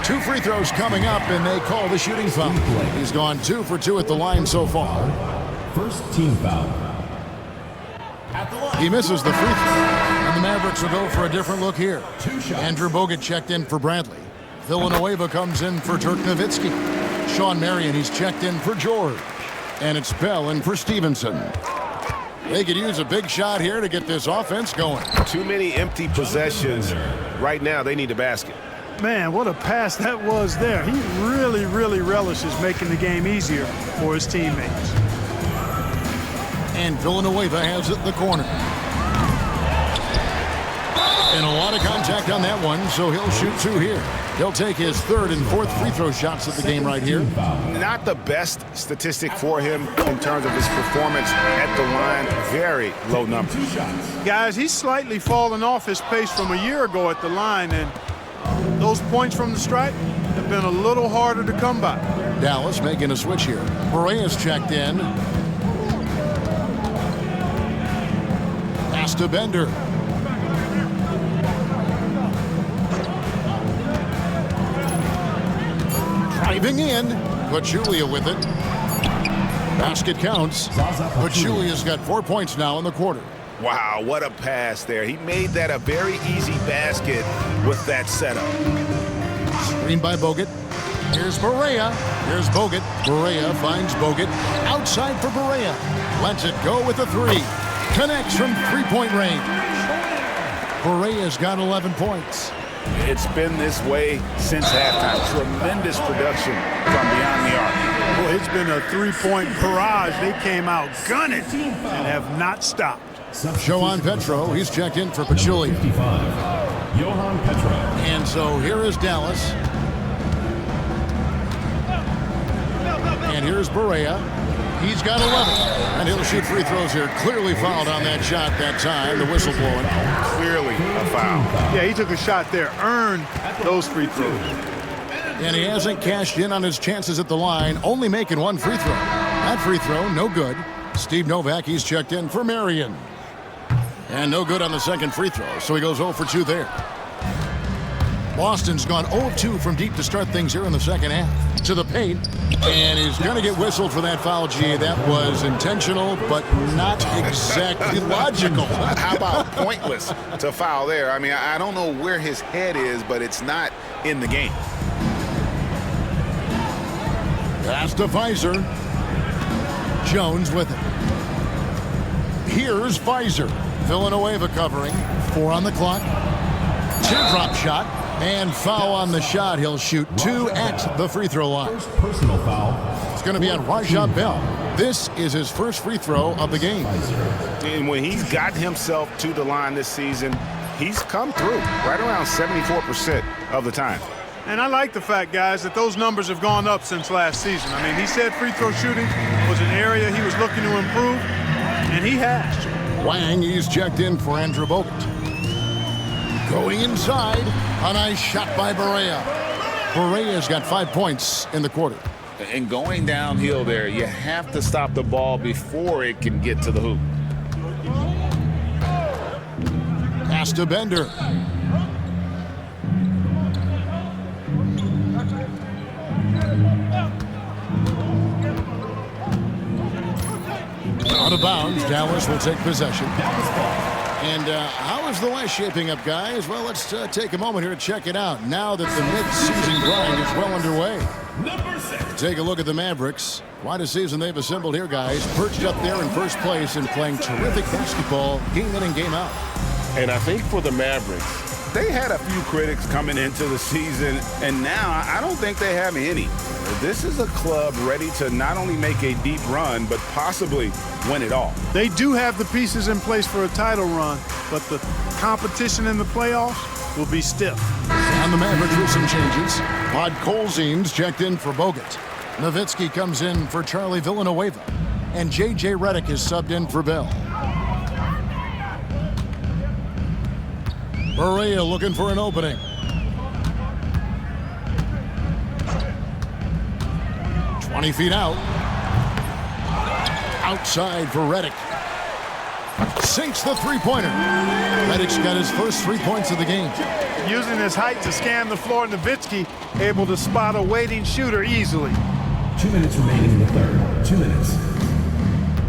2 free throws coming up, and they call the shooting foul. He's gone 2 for 2 at the line so far. First team foul. He misses the free throw, and the Mavericks will go for a different look here. Andrew Bogut checked in for Bradley. Villanueva comes in for Dirk Nowitzki. Sean Marion, he's checked in for George. And it's Bell in for Stevenson. They could use a big shot here to get this offense going. Too many empty possessions. Right now, they need a basket. Man, what a pass that was there. He really, really relishes making the game easier for his teammates. And Villanueva has it in the corner. And a lot of contact on that one, so he'll shoot 2 here. He'll take his 3rd and 4th free throw shots at the game right here. Not the best statistic for him in terms of his performance at the line. Very low numbers. Guys, he's slightly fallen off his pace from a year ago at the line, and those points from the stripe have been a little harder to come by. Dallas making a switch here. Borea's checked in. Pass to Bender. Driving in. Pachulia with it. Basket counts. Pachulia's got 4 points now in the quarter. Wow, what a pass there. He made that a very easy basket with that setup. Screen by Bogut. Here's Barea. Here's Bogut. Barea finds Bogut. Outside for Barea. Lets it go with a 3. Connects from 3-point range. Barea's got 11 points. It's been this way since halftime. Tremendous production from beyond the arc. Boy, it's been a 3-point barrage. They came out gunning and have not stopped. Johan Petro, he's checked in for Pachulia. Johan Petro. And so here is Dallas. And here's Barea. He's got 11. And he'll shoot free throws here. Clearly fouled on that shot that time. The whistle blowing. Clearly a foul. Yeah, he took a shot there. Earned those free throws. And he hasn't cashed in on his chances at the line. Only making 1 free throw. That free throw, no good. Steve Novak, he's checked in for Marion. And no good on the second free throw, so he goes 0 for 2 there. Boston's gone 0 of 2 from deep to start things here in the second half. To the paint, and he's going to get whistled for that foul. Gee, that was intentional, but not exactly logical. How about pointless to foul there? I mean, I don't know where his head is, but it's not in the game. Pass to Pfizer. Jones with it. Here's Pfizer. Villanueva covering. 4 on the clock. Teardrop shot. And foul on the shot. He'll shoot 2 at the free throw line. First personal foul. It's going to be on Rajah Bell. This is his first free throw of the game. And when he's gotten himself to the line this season, he's come through right around 74% of the time. And I like the fact, guys, that those numbers have gone up since last season. I mean, he said free throw shooting was an area he was looking to improve, and he has. Wang, he's checked in for Andrew Bogut. Going inside, a nice shot by Barea. Barea's got 5 points in the quarter. And going downhill there, you have to stop the ball before it can get to the hoop. Pass to Bender. Out of bounds, Dallas will take possession. And how is the West shaping up, guys? Well, let's take a moment here to check it out. Now that the mid-season grind is well underway. Take a look at the Mavericks. Quite a season they've assembled here, guys. Perched up there in first place and playing terrific basketball game in and game out. And I think for the Mavericks, They had a few critics coming into the season, and now I don't think they have any. This is a club ready to not only make a deep run, but possibly win it all. They do have the pieces in place for a title run, but the competition in the playoffs will be stiff. And the Mavericks with some changes. Podkolzin's checked in for Bogut. Nowitzki comes in for Charlie Villanueva. And J.J. Redick is subbed in for Bell. Barea looking for an opening. "20 feet out. Outside for Redick. Sinks the three-pointer. Redick's got his first 3 points of the game. Using his height to scan the floor, Nowitzki able to spot a waiting shooter easily. 2 minutes remaining in the third. 2 minutes.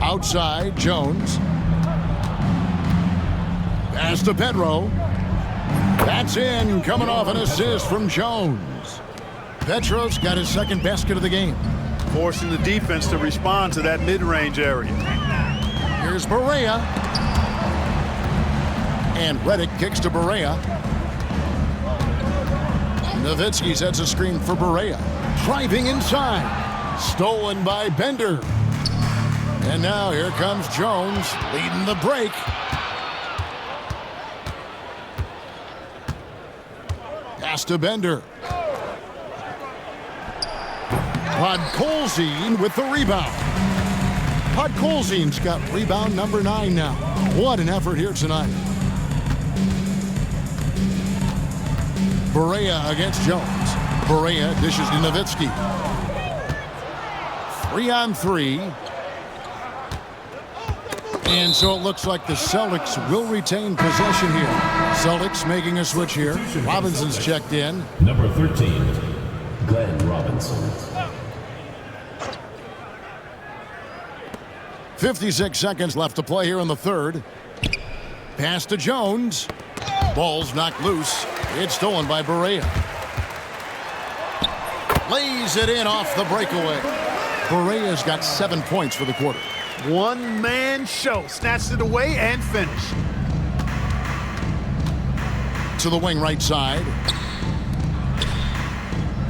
Outside, Jones. Pass to Pedro. That's in, coming off an assist from Jones. Petro's got his second basket of the game. Forcing the defense to respond to that mid-range area. Here's Barea. And Redick kicks to Barea. Nowitzki sets a screen for Barea. Driving inside. Stolen by Bender. And now here comes Jones leading the break. Pass to Bender. Podkolzin with the rebound. Podkolzin's got rebound number 9 now. What an effort here tonight. Barea against Jones. Barea dishes to Nowitzki. 3-on-3. And so it looks like the Celtics will retain possession here. Celtics making a switch here. Robinson's checked in. Number 13, Glenn Robinson. 56 seconds left to play here in the third. Pass to Jones. Ball's knocked loose. It's stolen by Barea. Lays it in off the breakaway. Barea's got 7 points for the quarter. One-man show. Snatched it away and finished. To the wing right side.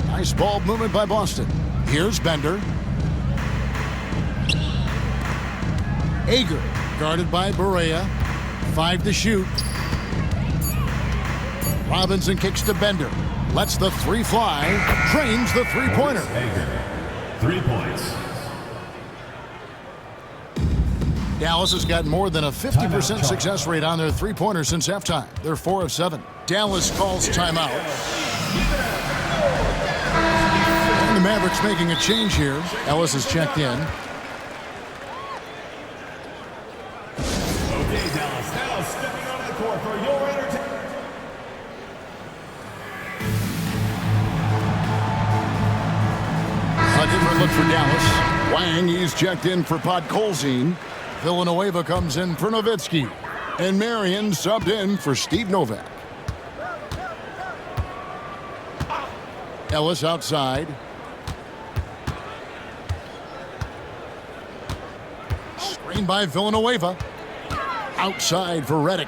Nice ball movement by Boston. Here's Bender. Ager guarded by Barea. 5 to shoot. Robinson kicks to Bender. Lets the three fly. Trains the three-pointer. Ager, 3 points. Dallas has got more than a 50% success rate on their three-pointers since halftime. They're 4 of 7. Dallas calls timeout. And the Mavericks making a change here. Ellis is checked in. Okay, Dallas, now stepping onto the court for your entertainment. A different look for Dallas. Wang, he's checked in for Podkolzin. Villanueva comes in for Nowitzki. And Marion subbed in for Steve Novak. Ellis outside. Screen by Villanueva. Outside for Redick.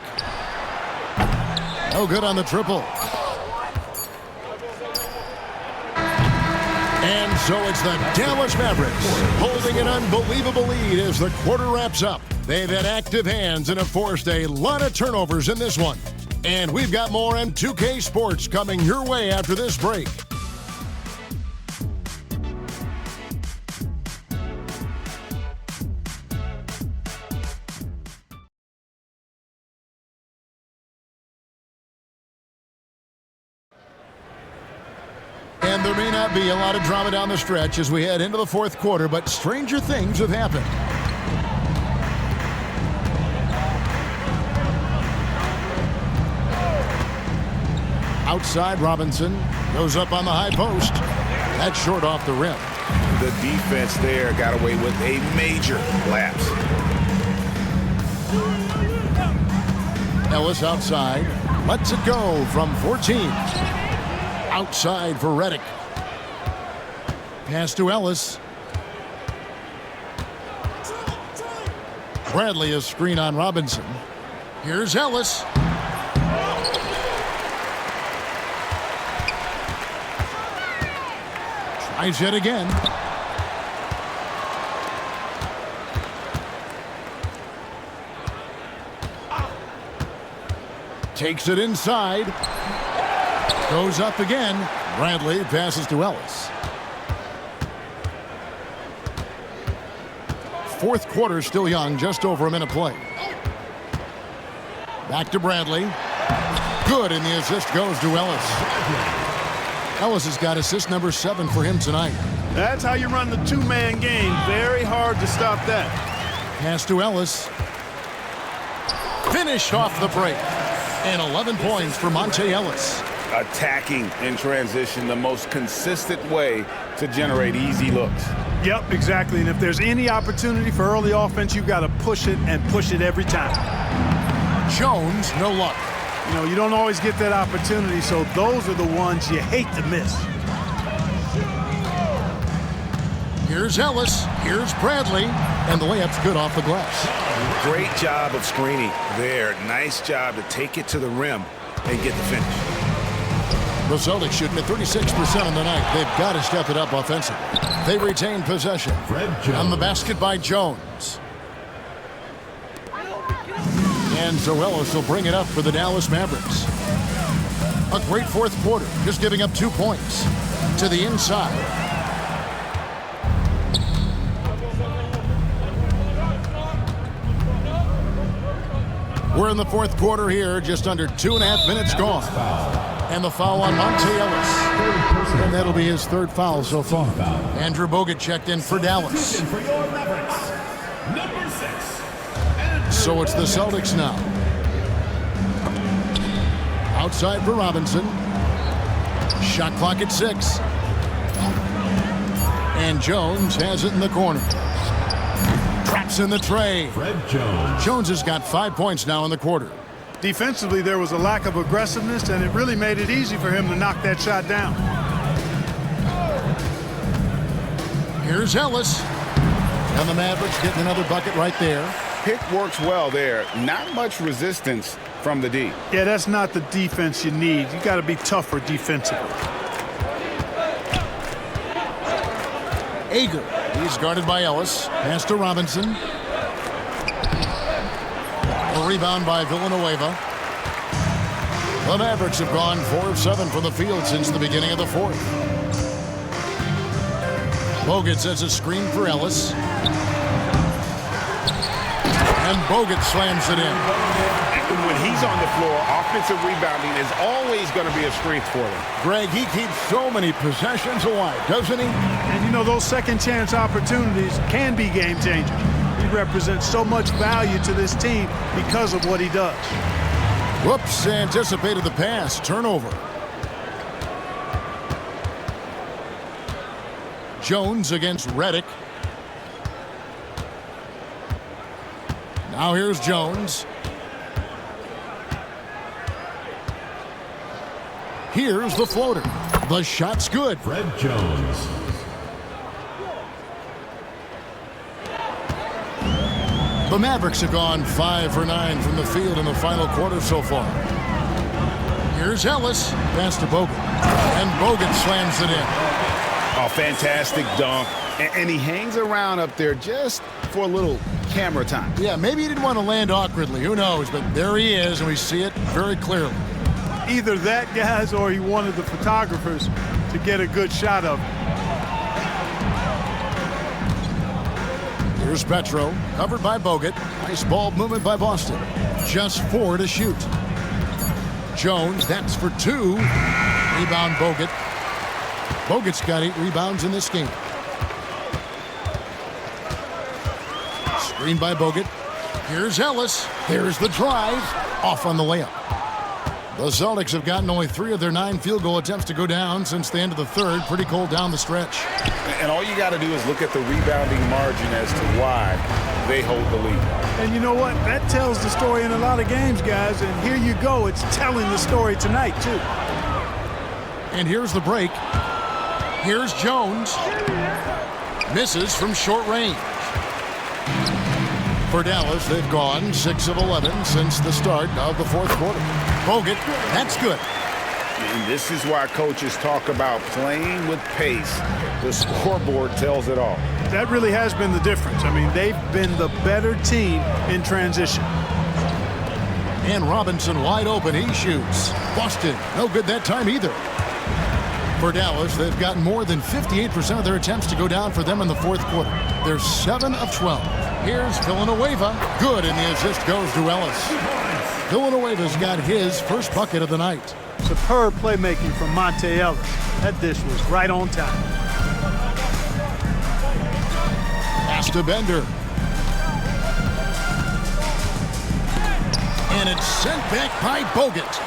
No good on the triple. And so it's the Dallas Mavericks holding an unbelievable lead as the quarter wraps up. They've had active hands and have forced a lot of turnovers in this one. And we've got more M2K Sports coming your way after this break. And there may not be a lot of drama down the stretch as we head into the fourth quarter, but stranger things have happened. Outside, Robinson goes up on the high post. That's short off the rim. The defense there got away with a major lapse. Ellis outside. Lets it go from 14. Outside for Redick. Pass to Ellis. Bradley a screen on Robinson. Here's Ellis. Tries it again. Takes it inside. Goes up again. Bradley passes to Ellis. Fourth quarter still young, just over a minute play. Back to Bradley. Good, and the assist goes to Ellis. Ellis has got assist number 7 for him tonight. That's how you run the two-man game. Very hard to stop that. Pass to Ellis. Finish off the break. And 11 points for Monte Ellis. Attacking in transition, the most consistent way to generate easy looks. Yep, exactly. And if there's any opportunity for early offense, you've got to push it and push it every time. Jones, no luck. You know, you don't always get that opportunity, so those are the ones you hate to miss. Here's Ellis. Here's Bradley. And the layup's good off the glass. Great job of screening there. Nice job to take it to the rim and get the finish. The Celtics shooting at 36% on the night. They've got to step it up offensively. They retain possession. On the basket by Jones. And so Ellis will bring it up for the Dallas Mavericks. A great fourth quarter, just giving up 2 points. To the inside. We're in the fourth quarter here, just under 2.5 minutes gone. And the foul on Monte Ellis. And that'll be his third foul so far. Andrew Bogut checked in for Dallas. So it's the Celtics now. Outside for Robinson. Shot clock at 6. And Jones has it in the corner. Traps in the tray. Jones has got 5 points now in the quarter. Defensively, there was a lack of aggressiveness, and it really made it easy for him to knock that shot down. Here's Ellis. And the Mavericks getting another bucket right there. Pick works well there. Not much resistance from the D. Yeah, that's not the defense you need. You got to be tougher defensively. Ager. He's guarded by Ellis. Pass to Robinson. A rebound by Villanueva. The Mavericks have gone 4 of 7 from the field since the beginning of the fourth. Bogut sets a screen for Ellis. And Bogut slams it in. When he's on the floor, offensive rebounding is always going to be a strength for them. Greg, he keeps so many possessions alive, doesn't he? And you know, those second chance opportunities can be game changers. He represents so much value to this team because of what he does. Whoops, anticipated the pass. Turnover. Jones against Redick. Now here's Jones. Here's the floater. The shot's good. Fred Jones. The Mavericks have gone 5 for 9 from the field in the final quarter so far. Here's Ellis. Pass to Bogut. And Bogut slams it in. A fantastic dunk. And he hangs around up there just for a little camera time. Yeah, maybe he didn't want to land awkwardly. Who knows? But there he is, and we see it very clearly. Either that, guys, or he wanted the photographers to get a good shot of him. Here's Petro, covered by Bogut. Nice ball movement by Boston. Just 4 to shoot. Jones, that's for 2. Rebound Bogut. Bogut's got 8 rebounds in this game. Screen by Bogut. Here's Ellis. Here's the drive. Off on the layup. The Celtics have gotten only 3 of their 9 field goal attempts to go down since the end of the third. Pretty cold down the stretch. And all you got to do is look at the rebounding margin as to why they hold the lead. And you know what? That tells the story in a lot of games, guys. And here you go. It's telling the story tonight, too. And here's the break. Here's Jones. Misses from short range. For Dallas, they've gone 6 of 11 since the start of the fourth quarter. Bogut, that's good. And this is why coaches talk about playing with pace. The scoreboard tells it all. That really has been the difference. I mean, they've been the better team in transition. And Robinson wide open. He shoots. Boston, no good that time either. For Dallas, they've gotten more than 58% of their attempts to go down for them in the fourth quarter. They're 7 of 12. Here's Villanueva. Good, and the assist goes to Ellis. Villanueva's got his first bucket of the night. Superb playmaking from Monte Ellis. That dish was right on time. Pass to Bender. And it's sent back by Bogut.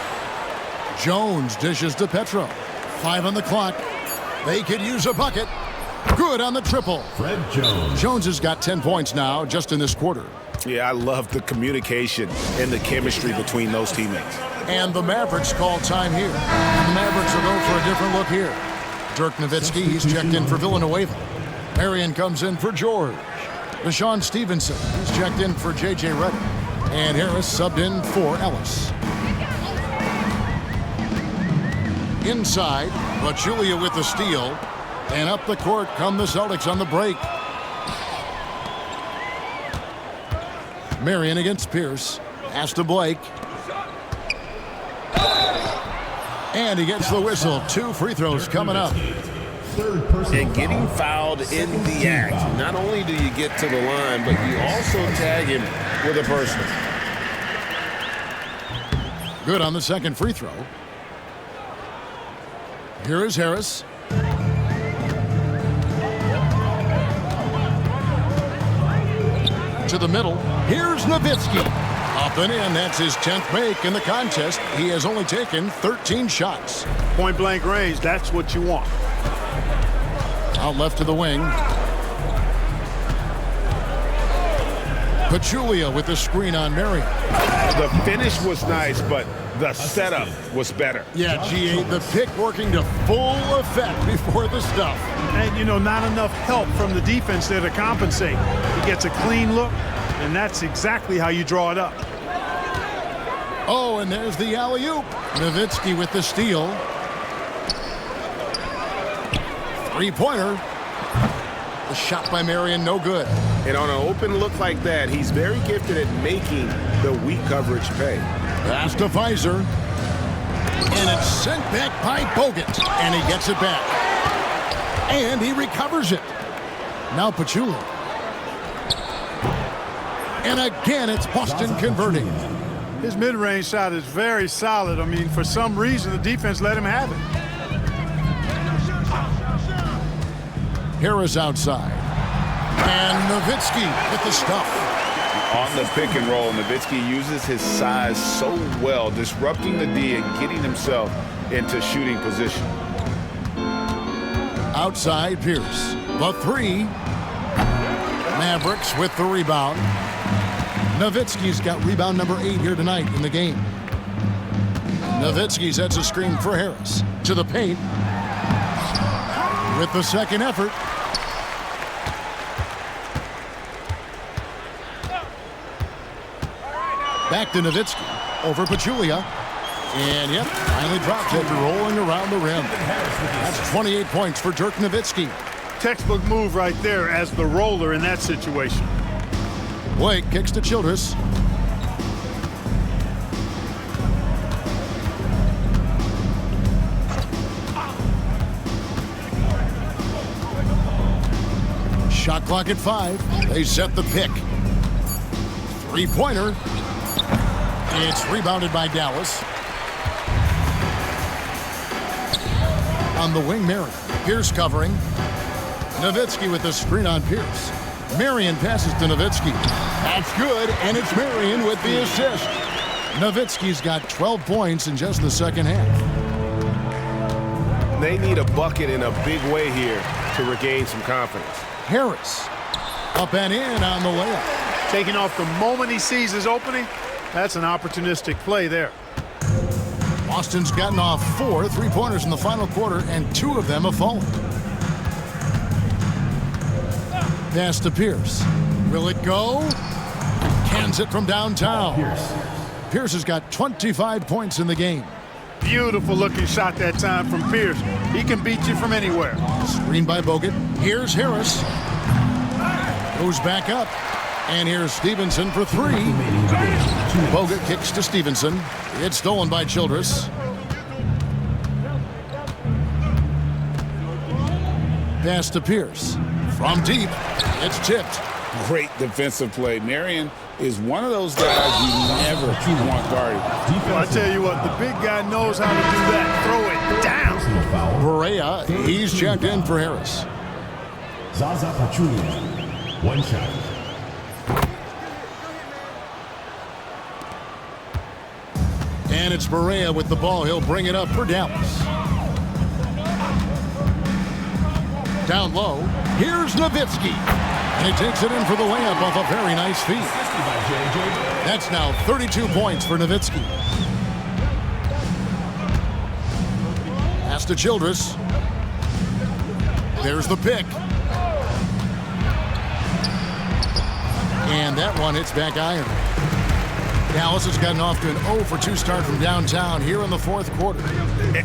Jones dishes to Petro. 5 on the clock. They could use a bucket. Good on the triple. Fred Jones. Jones has got 10 points now just in this quarter. Yeah, I love the communication and the chemistry between those teammates. And the Mavericks call time here. The Mavericks will go for a different look here. Dirk Nowitzki, he's checked in for Villanueva. Marion comes in for George. Deshaun Stevenson, he's checked in for J.J. Redick. And Harris subbed in for Ellis. Inside, Pachulia with the steal. And up the court come the Celtics on the break. Marion against Pierce. Pass to Blake. And he gets the whistle. 2 free throws coming up. And getting fouled in the act. Not only do you get to the line, but you also tag him with a personal. Good on the second free throw. Here is Harris. To the middle. Here's Nowitzki. Up and in. That's his 10th make in the contest. He has only taken 13 shots. Point blank range, that's what you want. Out left to the wing. Pachulia with the screen on Marion. The finish was nice, but the setup was better. Yeah, G.A., the pick working to full effect before the stuff. And, you know, not enough help from the defense there to compensate. He gets a clean look, and that's exactly how you draw it up. Oh, and there's the alley-oop. Nowitzki with the steal. Three-pointer. The shot by Marion, no good. And on an open look like that, he's very gifted at making the weak coverage pay. Pass to Pfizer. And it's sent back by Bogut. And he gets it back. And he recovers it. Now Pachulia. And again, it's Boston converting. His mid-range shot is very solid. I mean, for some reason, the defense let him have it. Harris outside. And Nowitzki with the stuff. On the pick and roll, Nowitzki uses his size so well, disrupting the D and getting himself into shooting position. Outside Pierce. The three. Mavericks with the rebound. Nowitzki's got rebound number 8 here tonight in the game. Nowitzki sets a screen for Harris. To the paint. With the second effort. Back to Nowitzki. Over Pachulia. And yep, finally drops after rolling around the rim. That's 28 points for Dirk Nowitzki. Textbook move right there as the roller in that situation. Blake kicks to Childress. Shot clock at 5. They set the pick. Three-pointer. It's rebounded by Dallas. On the wing, Marion. Pierce covering. Nowitzki with the screen on Pierce. Marion passes to Nowitzki. That's good, and it's Marion with the assist. Nowitzki's got 12 points in just the second half. They need a bucket in a big way here to regain some confidence. Harris up and in on the layup. Taking off the moment he sees his opening, that's an opportunistic play there. Boston's gotten off 4 three-pointers in the final quarter, and 2 of them have fallen. Pass to Pierce. Will it go? Cans it from downtown. Pierce has got 25 points in the game. Beautiful looking shot that time from Pierce. He can beat you from anywhere. Screen by Bogut. Here's Harris. Goes back up. And here's Stevenson for three. Bogut kicks to Stevenson. It's stolen by Childress. Pass to Pierce. From deep. It's tipped. Great defensive play. Marion is one of those guys you never want guarded. Well, I tell you what, the big guy knows how to do that. Throw it down. Barea, he's checked in for Harris. Zaza Pachulia, 1 shot. And it's Barea with the ball. He'll bring it up for Dallas. Down low. Here's Nowitzki. And he takes it in for the layup off a very nice feed. That's now 32 points for Nowitzki. Pass to Childress. There's the pick. And that one hits back iron. Dallas has gotten off to an 0-for-2 start from downtown here in the fourth quarter.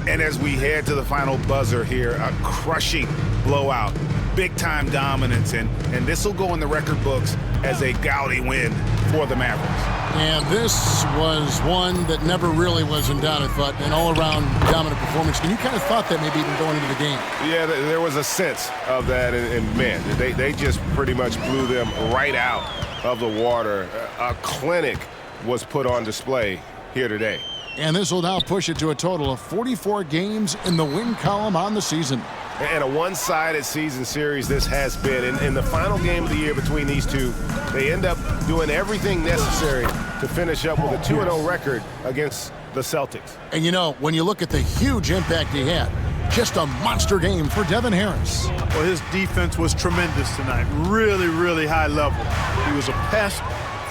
And as we head to the final buzzer here, a crushing blowout, big-time dominance, and this will go in the record books as a gaudy win for the Mavericks. And this was one that never really was in doubt, I thought, an all-around dominant performance. And you kind of thought that maybe even going into the game. Yeah, there was a sense of that, and man, they just pretty much blew them right out of the water. A clinic was put on display here today. And this will now push it to a total of 44 games in the win column on the season. And a one-sided season series this has been. In the final game of the year between these two, they end up doing everything necessary to finish up with a 2-0 record against the Celtics. And you know, when you look at the huge impact he had, just a monster game for Devin Harris. Well, his defense was tremendous tonight. Really, really high level. He was a pest,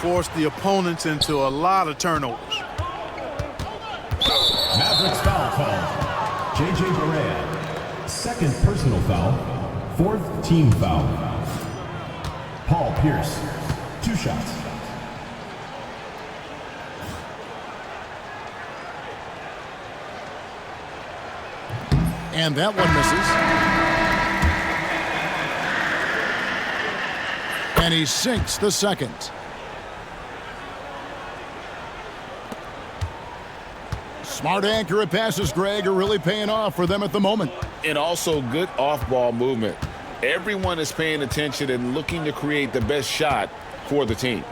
forced the opponents into a lot of turnovers. Mavericks foul call. J.J. Barea. Second personal foul. Fourth team foul. Paul Pierce. 2 shots. And that one misses. And he sinks the second. Smart, accurate passes, Greg, are really paying off for them at the moment. And also good off-ball movement. Everyone is paying attention and looking to create the best shot for the team.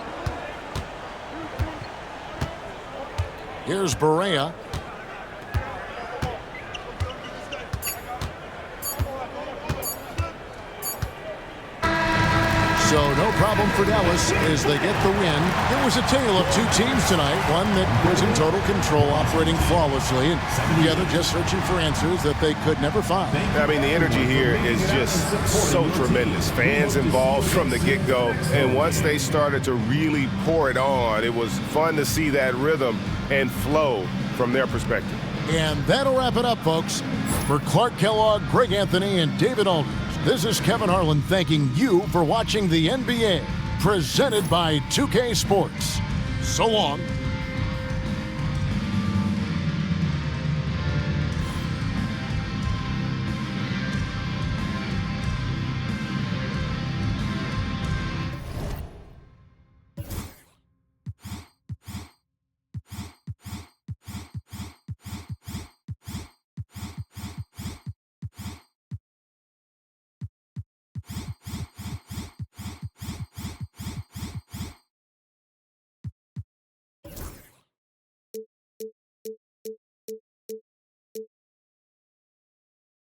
Here's Barea. So no problem for Dallas as they get the win. It was a tale of two teams tonight. One that was in total control, operating flawlessly, and the other just searching for answers that they could never find. I mean, the energy here is just so tremendous. Fans involved from the get-go, and once they started to really pour it on, it was fun to see that rhythm and flow from their perspective. And that'll wrap it up, folks. For Clark Kellogg, Greg Anthony, and David Aldridge, this is Kevin Harlan thanking you for watching the NBA, presented by 2K Sports. So long.